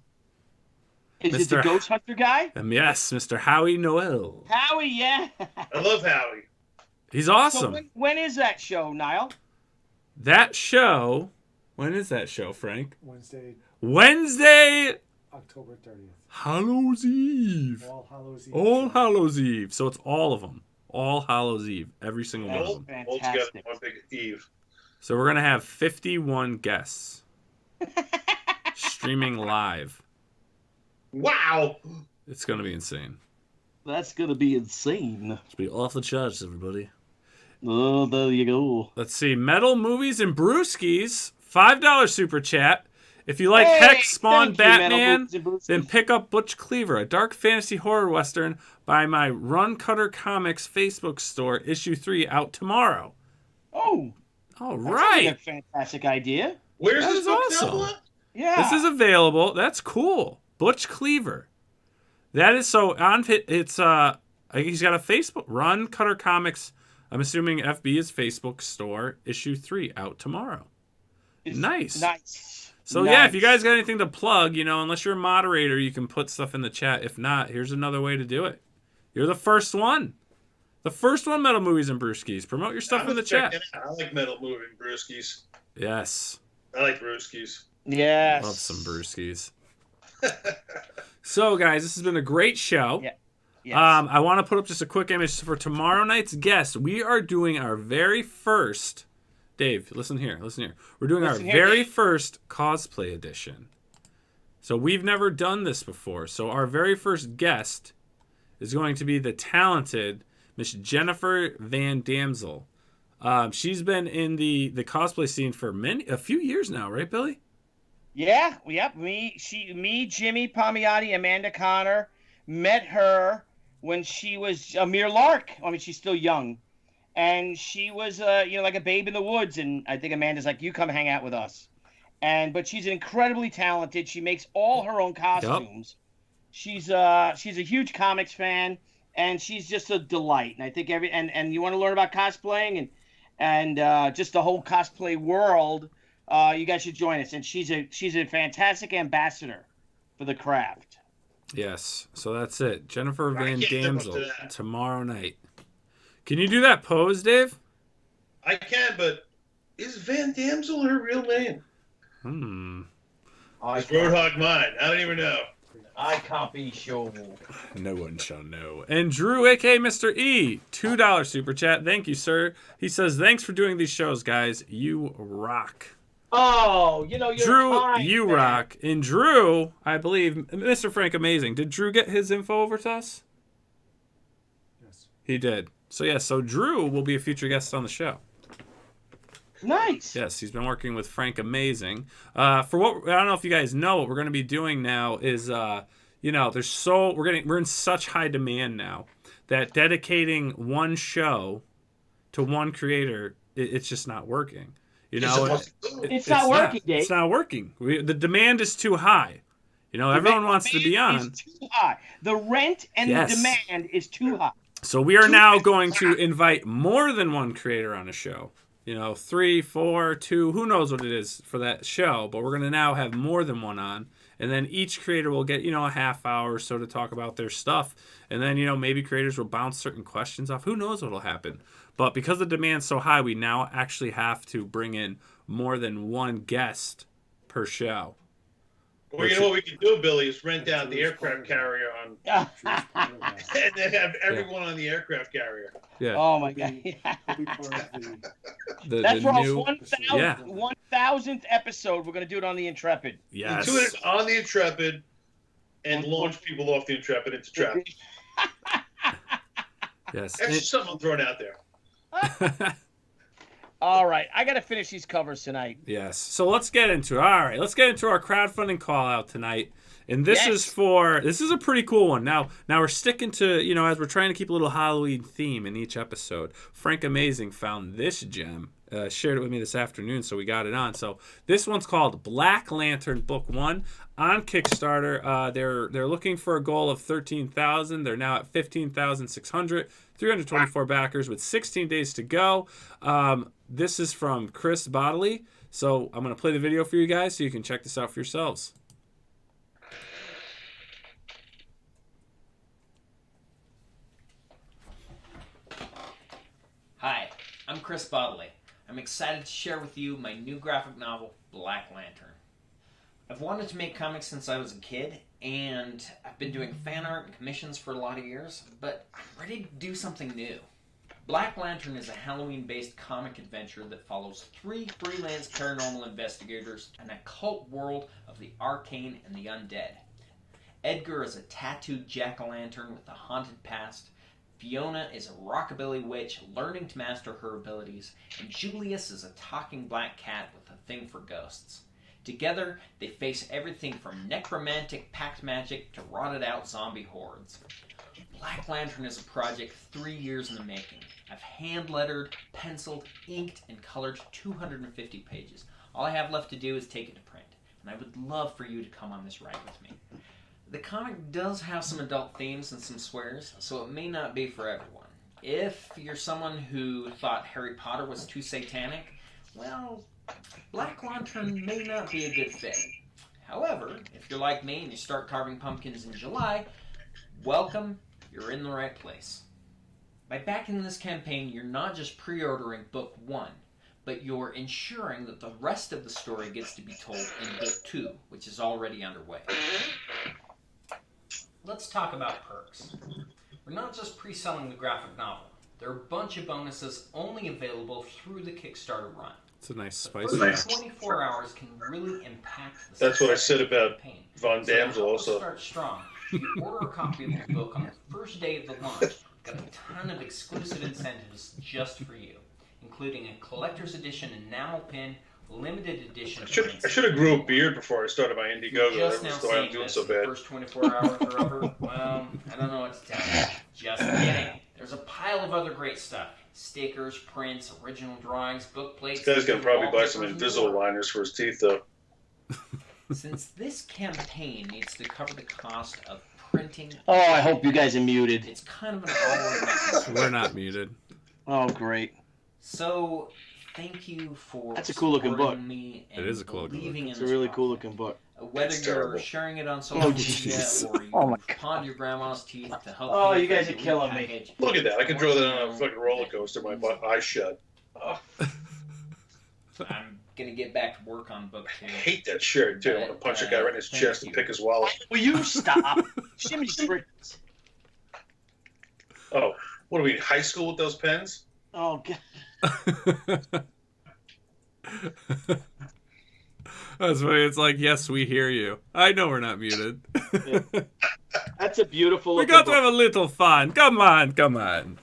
[SPEAKER 3] Is it the Ghost Hunter guy?
[SPEAKER 1] Yes, Mr. Howie Noel.
[SPEAKER 3] Howie, yeah.
[SPEAKER 2] I love Howie.
[SPEAKER 1] He's awesome.
[SPEAKER 3] So when is that show, Nile?
[SPEAKER 1] That show... When is that show, Frank?
[SPEAKER 4] Wednesday, October 30th.
[SPEAKER 1] Hallows Eve.
[SPEAKER 4] All Hallows Eve.
[SPEAKER 1] All Hallows Eve. So it's all of them. All Hallows Eve. Every single one of them.
[SPEAKER 2] All together, one big Eve.
[SPEAKER 1] So we're going to have 51 guests streaming live.
[SPEAKER 2] Wow.
[SPEAKER 1] It's going to be insane.
[SPEAKER 3] That's gonna be insane.
[SPEAKER 1] It's be off the charts, everybody.
[SPEAKER 3] Oh, there you go.
[SPEAKER 1] Let's see. Metal Movies and Brewskis, $5 super chat. If you like
[SPEAKER 3] Hey,
[SPEAKER 1] Hex, Spawn,
[SPEAKER 3] thank you, Metal
[SPEAKER 1] Batman,
[SPEAKER 3] Movies and Brewskis.
[SPEAKER 1] then pick up Butch Cleaver, a dark fantasy horror western by my Run Cutter Comics Facebook store, issue 3, out tomorrow.
[SPEAKER 3] Oh,
[SPEAKER 1] All
[SPEAKER 3] that's
[SPEAKER 1] right.
[SPEAKER 3] a fantastic idea.
[SPEAKER 2] Where's
[SPEAKER 1] That
[SPEAKER 2] this
[SPEAKER 1] is
[SPEAKER 2] book
[SPEAKER 1] awesome.
[SPEAKER 2] available at?
[SPEAKER 3] Yeah.
[SPEAKER 1] This is available. That's cool. Butch Cleaver. That is so on. It's he's got a Facebook Run Cutter Comics. I'm assuming FB is Facebook store, issue 3, out tomorrow. Nice. So yeah, if you guys got anything to plug, unless you're a moderator, you can put stuff in the chat. If not, here's another way to do it. You're the first one. The first one, Metal Movies and Brewskis. Promote your stuff in the chat.
[SPEAKER 2] I like Metal Movie and Brewskis.
[SPEAKER 1] Yes.
[SPEAKER 2] I like Brewskis.
[SPEAKER 3] Yes.
[SPEAKER 1] Love some Brewskis. So guys, this has been a great show.
[SPEAKER 3] Yeah. Yes.
[SPEAKER 1] I want to put up just a quick image for tomorrow night's guest. We are doing our very first. Dave, listen here. We're doing our very first cosplay edition. So we've never done this before. So our very first guest is going to be the talented Miss Jennifer Van Damsel. She's been in the cosplay scene for a few years now, right, Billy?
[SPEAKER 3] Yeah. Yep. Me, Jimmy Palmiotti, Amanda Connor met her when she was a mere lark. I mean, she's still young. And she was, like a babe in the woods. And I think Amanda's like, you come hang out with us. But she's incredibly talented. She makes all her own costumes. Yep. She's a huge comics fan, and she's just a delight. And I think and you want to learn about cosplaying and just the whole cosplay world, you guys should join us. And she's a fantastic ambassador for the craft.
[SPEAKER 1] Yes. So that's it. Jennifer Van Damsel tomorrow night. Can you do that pose, Dave?
[SPEAKER 2] I can, but is Van Damsel her real name? It's Roadhog mine. I don't even know.
[SPEAKER 3] I can't be sure.
[SPEAKER 1] No one shall know. And Drew, a.k.a. Mr. E, $2 super chat. Thank you, sir. He says, thanks for doing these shows, guys. You rock.
[SPEAKER 3] Oh, you're
[SPEAKER 1] Drew,
[SPEAKER 3] kind,
[SPEAKER 1] you
[SPEAKER 3] man.
[SPEAKER 1] rock. And Drew, I believe, Mr. Frank Amazing. Did Drew get his info over to us?
[SPEAKER 4] Yes.
[SPEAKER 1] He did. So Drew will be a future guest on the show.
[SPEAKER 3] Nice.
[SPEAKER 1] Yes, he's been working with Frank Amazing. I don't know if you guys know, what we're going to be doing now is, we're in such high demand now that dedicating one show to one creator, it's just not working.
[SPEAKER 3] It's not working, Dave.
[SPEAKER 1] It's not working. The demand is too high. Everyone wants to be on.
[SPEAKER 3] Is too high. The rent and the demand is too high.
[SPEAKER 1] So we are now going to invite more than one creator on a show. 3, 4, 2, who knows what it is for that show, but we're going to now have more than one on. And then each creator will get, a half hour or so to talk about their stuff. And then, maybe creators will bounce certain questions off. Who knows what will happen? But because the demand's so high, we now actually have to bring in more than one guest per show.
[SPEAKER 2] Well, what we can do, Billy, is rent out the aircraft carrier and then have everyone on the aircraft carrier.
[SPEAKER 1] Yeah.
[SPEAKER 3] Oh my God. That's for our 1,000th episode. We're going to do it on the Intrepid.
[SPEAKER 1] Yes.
[SPEAKER 2] Do it on the Intrepid and launch people off the Intrepid into traffic.
[SPEAKER 1] Yes.
[SPEAKER 2] That's just something I'm throwing out there.
[SPEAKER 3] All right, I got to finish these covers tonight.
[SPEAKER 1] Yes. So let's get into it. All right, let's get into our crowdfunding call out tonight. And this is a pretty cool one. Now we're sticking to, as we're trying to keep a little Halloween theme in each episode. Frank Amazing found this gem, shared it with me this afternoon, so we got it on. So this one's called Black Lantern Book 1 on Kickstarter. They're looking for a goal of 13,000. They're now at 15,600. 324 backers with 16 days to go. This is from Chris Bodley. So I'm going to play the video for you guys so you can check this out for yourselves.
[SPEAKER 5] Hi, I'm Chris Bodley. I'm excited to share with you my new graphic novel, Black Lantern. I've wanted to make comics since I was a kid, and I've been doing fan art and commissions for a lot of years, but I'm ready to do something new. Black Lantern is a Halloween-based comic adventure that follows 3 freelance paranormal investigators in a cult world of the arcane and the undead. Edgar is a tattooed jack-o'-lantern with a haunted past. Fiona is a rockabilly witch learning to master her abilities. And Julius is a talking black cat with a thing for ghosts. Together, they face everything from necromantic pact magic to rotted-out zombie hordes. Black Lantern is a project 3 years in the making. I've hand-lettered, penciled, inked, and colored 250 pages. All I have left to do is take it to print, and I would love for you to come on this ride with me. The comic does have some adult themes and some swears, so it may not be for everyone. If you're someone who thought Harry Potter was too satanic, well, Black Lantern may not be a good fit. However, if you're like me and you start carving pumpkins in July, welcome, you're in the right place. By backing this campaign, you're not just pre-ordering book 1, but you're ensuring that the rest of the story gets to be told in book 2, which is already underway. Let's talk about perks. We're not just pre-selling the graphic novel. There are a bunch of bonuses only available through the Kickstarter run.
[SPEAKER 1] It's a nice
[SPEAKER 5] The
[SPEAKER 1] spice.
[SPEAKER 5] first 24 hours can really impact the
[SPEAKER 2] That's what I said about
[SPEAKER 5] campaign.
[SPEAKER 2] Von
[SPEAKER 5] So to
[SPEAKER 2] Damsel
[SPEAKER 5] help us
[SPEAKER 2] also.
[SPEAKER 5] start strong. If you order a copy of the book on the first day of the launch, got a ton of exclusive incentives just for you, including a collector's edition enamel pin, limited edition.
[SPEAKER 2] I should have grew a beard before I started my Indiegogo.
[SPEAKER 5] Just
[SPEAKER 2] That
[SPEAKER 5] now
[SPEAKER 2] was the way I'm
[SPEAKER 5] saying
[SPEAKER 2] doing
[SPEAKER 5] this,
[SPEAKER 2] so
[SPEAKER 5] the
[SPEAKER 2] bad.
[SPEAKER 5] first 24 hours are over. Well, I don't know what to tell you. Just kidding. There's a pile of other great stuff. Stickers, prints, original drawings, book plates.
[SPEAKER 2] This guy's gonna probably buy some
[SPEAKER 5] wallpapers,
[SPEAKER 2] Invisalign
[SPEAKER 5] and more.
[SPEAKER 2] liners for his teeth, though.
[SPEAKER 5] Since this campaign needs to cover the cost of printing,
[SPEAKER 3] Oh, I hope you guys are muted.
[SPEAKER 5] it's kind of an all-or-nothing.
[SPEAKER 1] We're not muted.
[SPEAKER 3] Oh, great.
[SPEAKER 5] So, thank you for
[SPEAKER 3] That's a cool-looking
[SPEAKER 5] supporting
[SPEAKER 3] book.
[SPEAKER 5] me
[SPEAKER 1] It
[SPEAKER 5] and
[SPEAKER 1] is a cool-looking
[SPEAKER 5] believing in
[SPEAKER 3] It's a
[SPEAKER 5] this
[SPEAKER 3] really
[SPEAKER 5] project.
[SPEAKER 3] cool-looking book.
[SPEAKER 5] Whether
[SPEAKER 2] It's
[SPEAKER 5] you're
[SPEAKER 2] terrible.
[SPEAKER 5] sharing it on social
[SPEAKER 3] Oh,
[SPEAKER 5] media
[SPEAKER 3] jeez.
[SPEAKER 5] or you
[SPEAKER 3] Oh, my God.
[SPEAKER 5] pawn your grandma's teeth to help
[SPEAKER 3] Oh,
[SPEAKER 5] pay
[SPEAKER 3] you
[SPEAKER 5] for
[SPEAKER 3] guys
[SPEAKER 5] your
[SPEAKER 3] are killing me.
[SPEAKER 5] package,
[SPEAKER 2] Look at that. I can draw that on a fucking roller coaster. My eyes shut. Oh,
[SPEAKER 5] I'm gonna get back to work on book
[SPEAKER 2] I
[SPEAKER 5] 2.
[SPEAKER 2] hate that shirt, too. I want to punch a guy right in his
[SPEAKER 5] Thank
[SPEAKER 2] chest
[SPEAKER 5] you.
[SPEAKER 2] and pick his wallet.
[SPEAKER 3] Will you stop? Jimmy Crickets.
[SPEAKER 2] Oh, what are we in high school with those pens?
[SPEAKER 3] Oh, God.
[SPEAKER 1] That's funny. It's like, yes, we hear you. I know we're not muted.
[SPEAKER 3] That's a beautiful
[SPEAKER 1] We
[SPEAKER 3] looking
[SPEAKER 1] got to
[SPEAKER 3] book.
[SPEAKER 1] have a little fun. Come on, come on.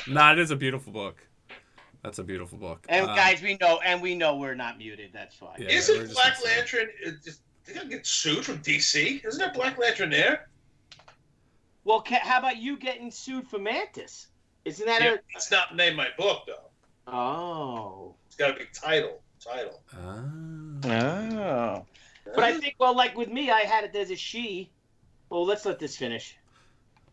[SPEAKER 1] Nah, it is a beautiful book. That's a beautiful book.
[SPEAKER 3] And guys, we know we're not muted. That's fine.
[SPEAKER 1] Yeah, we're
[SPEAKER 2] Isn't
[SPEAKER 1] just
[SPEAKER 2] Black
[SPEAKER 1] listening.
[SPEAKER 2] Lantern... They gotta get sued from DC? Isn't there Black Lantern there?
[SPEAKER 3] Well, how about you getting sued for Mantis? Isn't that
[SPEAKER 2] Yeah, it's not named my book, though.
[SPEAKER 3] Oh.
[SPEAKER 2] It's got to be title.
[SPEAKER 1] Ah.
[SPEAKER 3] Oh. But I think, well, like with me, I had it as a she. Well, let's let this finish.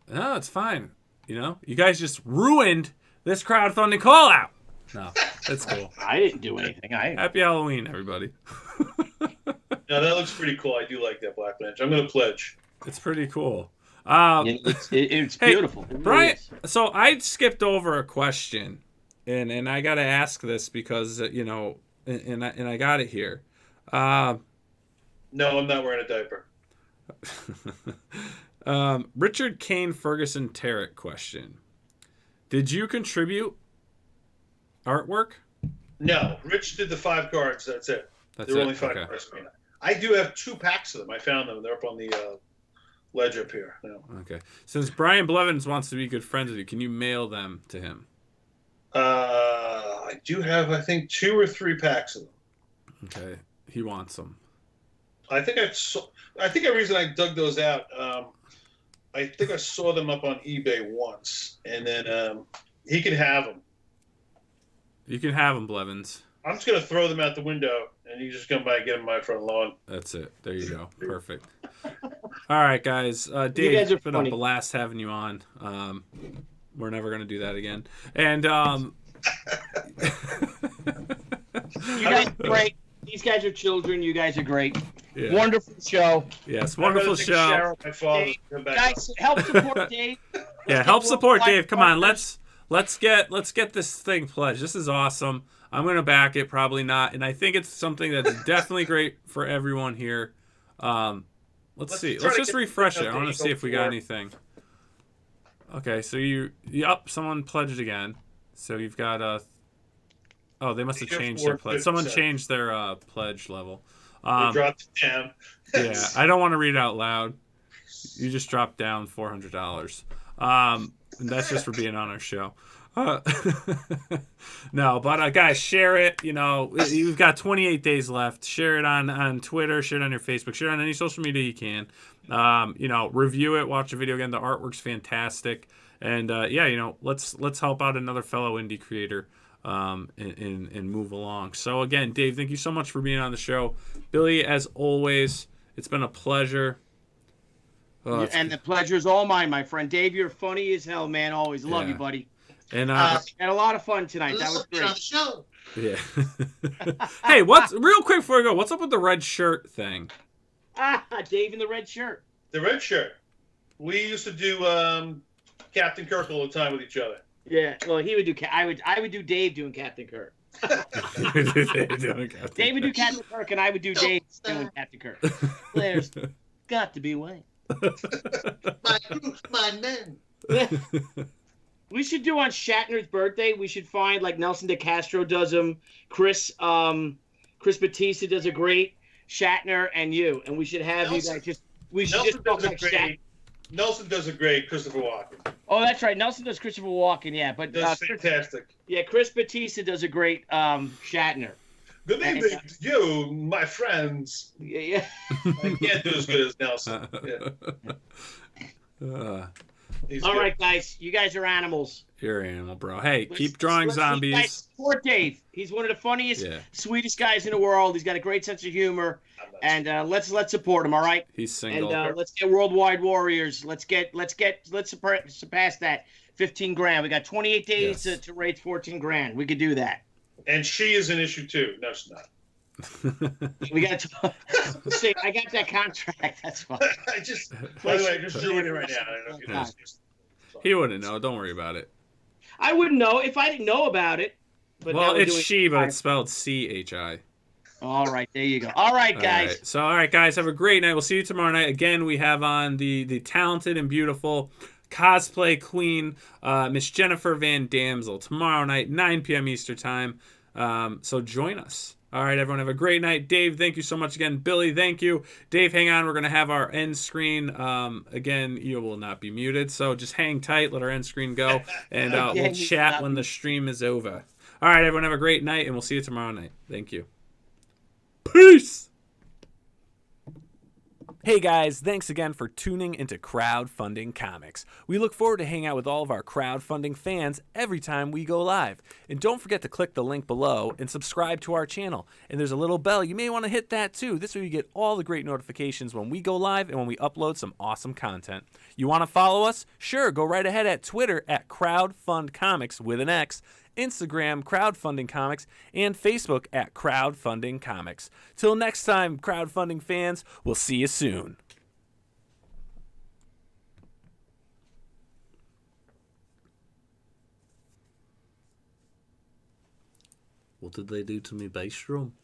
[SPEAKER 1] No, it's fine. You know, you guys just ruined this crowdfunding call out. No, that's cool.
[SPEAKER 3] I didn't do anything.
[SPEAKER 1] Happy Halloween, everybody.
[SPEAKER 2] No, that looks pretty cool. I do like that Black Lantern. I'm going to pledge.
[SPEAKER 1] It's pretty cool.
[SPEAKER 3] It's
[SPEAKER 1] Hey,
[SPEAKER 3] beautiful. It really
[SPEAKER 1] Brian,
[SPEAKER 3] is.
[SPEAKER 1] so I skipped over a question, and I got to ask this because, you know, and I got it here.
[SPEAKER 2] No, I'm not wearing a diaper.
[SPEAKER 1] Richard Kane Ferguson Tarrant question. Did you contribute artwork?
[SPEAKER 2] No, Rich did the 5 cards. That's it.
[SPEAKER 1] That's
[SPEAKER 2] There were
[SPEAKER 1] it.
[SPEAKER 2] only 5
[SPEAKER 1] Okay.
[SPEAKER 2] cards. I do have 2 packs of them. I found them. They're up on the ledge up here. You know.
[SPEAKER 1] Okay. Since Brian Blevins wants to be good friends with you, can you mail them to him?
[SPEAKER 2] I do have, I think, 2 or 3 packs of them.
[SPEAKER 1] Okay. He wants them.
[SPEAKER 2] I think the reason I dug those out, I think I saw them up on eBay once, and then he can have them.
[SPEAKER 1] You can have them, Blevins.
[SPEAKER 2] I'm just gonna throw them out the window, and you just come by and get them on my front lawn.
[SPEAKER 1] That's it. There you go. Perfect. All right, guys. Dave,
[SPEAKER 3] guys are
[SPEAKER 1] it's been
[SPEAKER 3] funny.
[SPEAKER 1] a blast having you on. We're never going to do that again. And
[SPEAKER 3] You guys are great. These guys are children. You guys are great.
[SPEAKER 1] yeah.
[SPEAKER 3] Wonderful show.
[SPEAKER 1] Yes,
[SPEAKER 2] I'd
[SPEAKER 1] wonderful
[SPEAKER 2] rather take a
[SPEAKER 1] show.
[SPEAKER 2] shower with my father than come back.
[SPEAKER 3] Guys, help support Dave.
[SPEAKER 1] Yeah, help support
[SPEAKER 3] World Wide
[SPEAKER 1] Dave. Come on,
[SPEAKER 3] Warriors.
[SPEAKER 1] let's get this thing pledged. This is awesome. I'm gonna back it, probably not, and I think it's something that's definitely great for everyone here. Let's see.
[SPEAKER 2] try
[SPEAKER 1] Let's
[SPEAKER 2] to
[SPEAKER 1] just
[SPEAKER 2] get
[SPEAKER 1] refresh it.
[SPEAKER 2] the
[SPEAKER 1] I want to see if we got
[SPEAKER 2] Eagle
[SPEAKER 1] anything. Okay, so yup, someone pledged again. So you've got oh, they must have
[SPEAKER 2] Eagle
[SPEAKER 1] changed their pledge. Someone
[SPEAKER 2] 4%.
[SPEAKER 1] changed their pledge level.
[SPEAKER 2] They dropped it down.
[SPEAKER 1] Yeah, I don't want to read it out loud. You just dropped down $400. And that's just for being on our show. No, but guys, share it. You know, you've got 28 days left. Share it on Twitter. Share it on your Facebook. Share it on any social media you can. You know, review it. Watch the video again. The artwork's fantastic. And yeah, you know, let's help out another fellow indie creator. And move along. So again, Dave, thank you so much for being on the show. Billy, as always, it's been a pleasure.
[SPEAKER 3] And the pleasure's all mine, my friend. Dave, you're funny as hell, man. Always love you, buddy.
[SPEAKER 1] And
[SPEAKER 3] had a lot of fun tonight. That was great.
[SPEAKER 2] On the show.
[SPEAKER 1] Yeah. Hey, what's real quick before we go? What's up with the red shirt thing?
[SPEAKER 3] Dave in the red shirt.
[SPEAKER 2] The red shirt. We used to do Captain Kirk all the time with each other.
[SPEAKER 3] Yeah, well, he would do. I would do Dave doing Captain Kirk. Dave would do Captain Kirk, and I would do Dave doing Captain Kirk. There's got to be a way.
[SPEAKER 2] My groups, my men.
[SPEAKER 3] We should do on Shatner's birthday. We should find like Nelson DeCastro does them. Chris Batista does a great Shatner and you, and we should have you guys just. We should just talk like Shatner.
[SPEAKER 2] Nelson does a great Christopher Walken.
[SPEAKER 3] Oh, that's right. Nelson does Christopher Walken, yeah. But
[SPEAKER 2] that's fantastic.
[SPEAKER 3] Chris Batista does a great Shatner.
[SPEAKER 2] Good evening to you, my friends.
[SPEAKER 3] Yeah.
[SPEAKER 2] I can't do as good as Nelson.
[SPEAKER 3] Yeah. All right, guys. You guys are animals.
[SPEAKER 1] You're an animal, bro. Hey, keep drawing zombies.
[SPEAKER 3] Guys, support Dave. He's one of the funniest, sweetest guys in the world. He's got a great sense of humor. And let's support him, all right?
[SPEAKER 1] He's single.
[SPEAKER 3] And let's get World Wide Warriors. Let's surpass that 15 grand. We got 28 days to raise 14 grand. We could do that.
[SPEAKER 2] And she is an issue too. No, she's not.
[SPEAKER 3] We got to see. I got that contract. That's fine.
[SPEAKER 2] By the way, I just drew it right now. I don't know if you know.
[SPEAKER 1] He wouldn't know. Don't worry about it.
[SPEAKER 3] I wouldn't know if I didn't know about it. But
[SPEAKER 1] well, it's she, but it's spelled CHI.
[SPEAKER 3] All right, there you go. All right, guys.
[SPEAKER 1] All right. So, all right, guys, have a great night. We'll see you tomorrow night. Again, we have on the talented and beautiful cosplay queen, Miss Jennifer Van Damsel, tomorrow night, 9 p.m. Eastern time. So join us. All right, everyone, have a great night. Dave, thank you so much again. Billy, thank you. Dave, hang on. We're going to have our end screen. Again, you will not be muted, so just hang tight. Let our end screen go, and we'll chat when the stream is over. All right, everyone, have a great night, and we'll see you tomorrow night. Thank you. Peace! Hey guys, thanks again for tuning into Crowdfunding Comics. We look forward to hanging out with all of our crowdfunding fans every time we go live. And don't forget to click the link below and subscribe to our channel. And there's a little bell. You may want to hit that too. This way you get all the great notifications when we go live and when we upload some awesome content. You want to follow us? Sure, go right ahead at Twitter at CrowdFundComics with an X, Instagram, Crowdfunding Comics, and Facebook at Crowdfunding Comics. Till next time, crowdfunding fans, we'll see you soon. What did they do to me bass drum?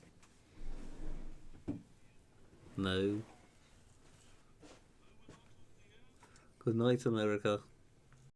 [SPEAKER 1] No. Good night, America.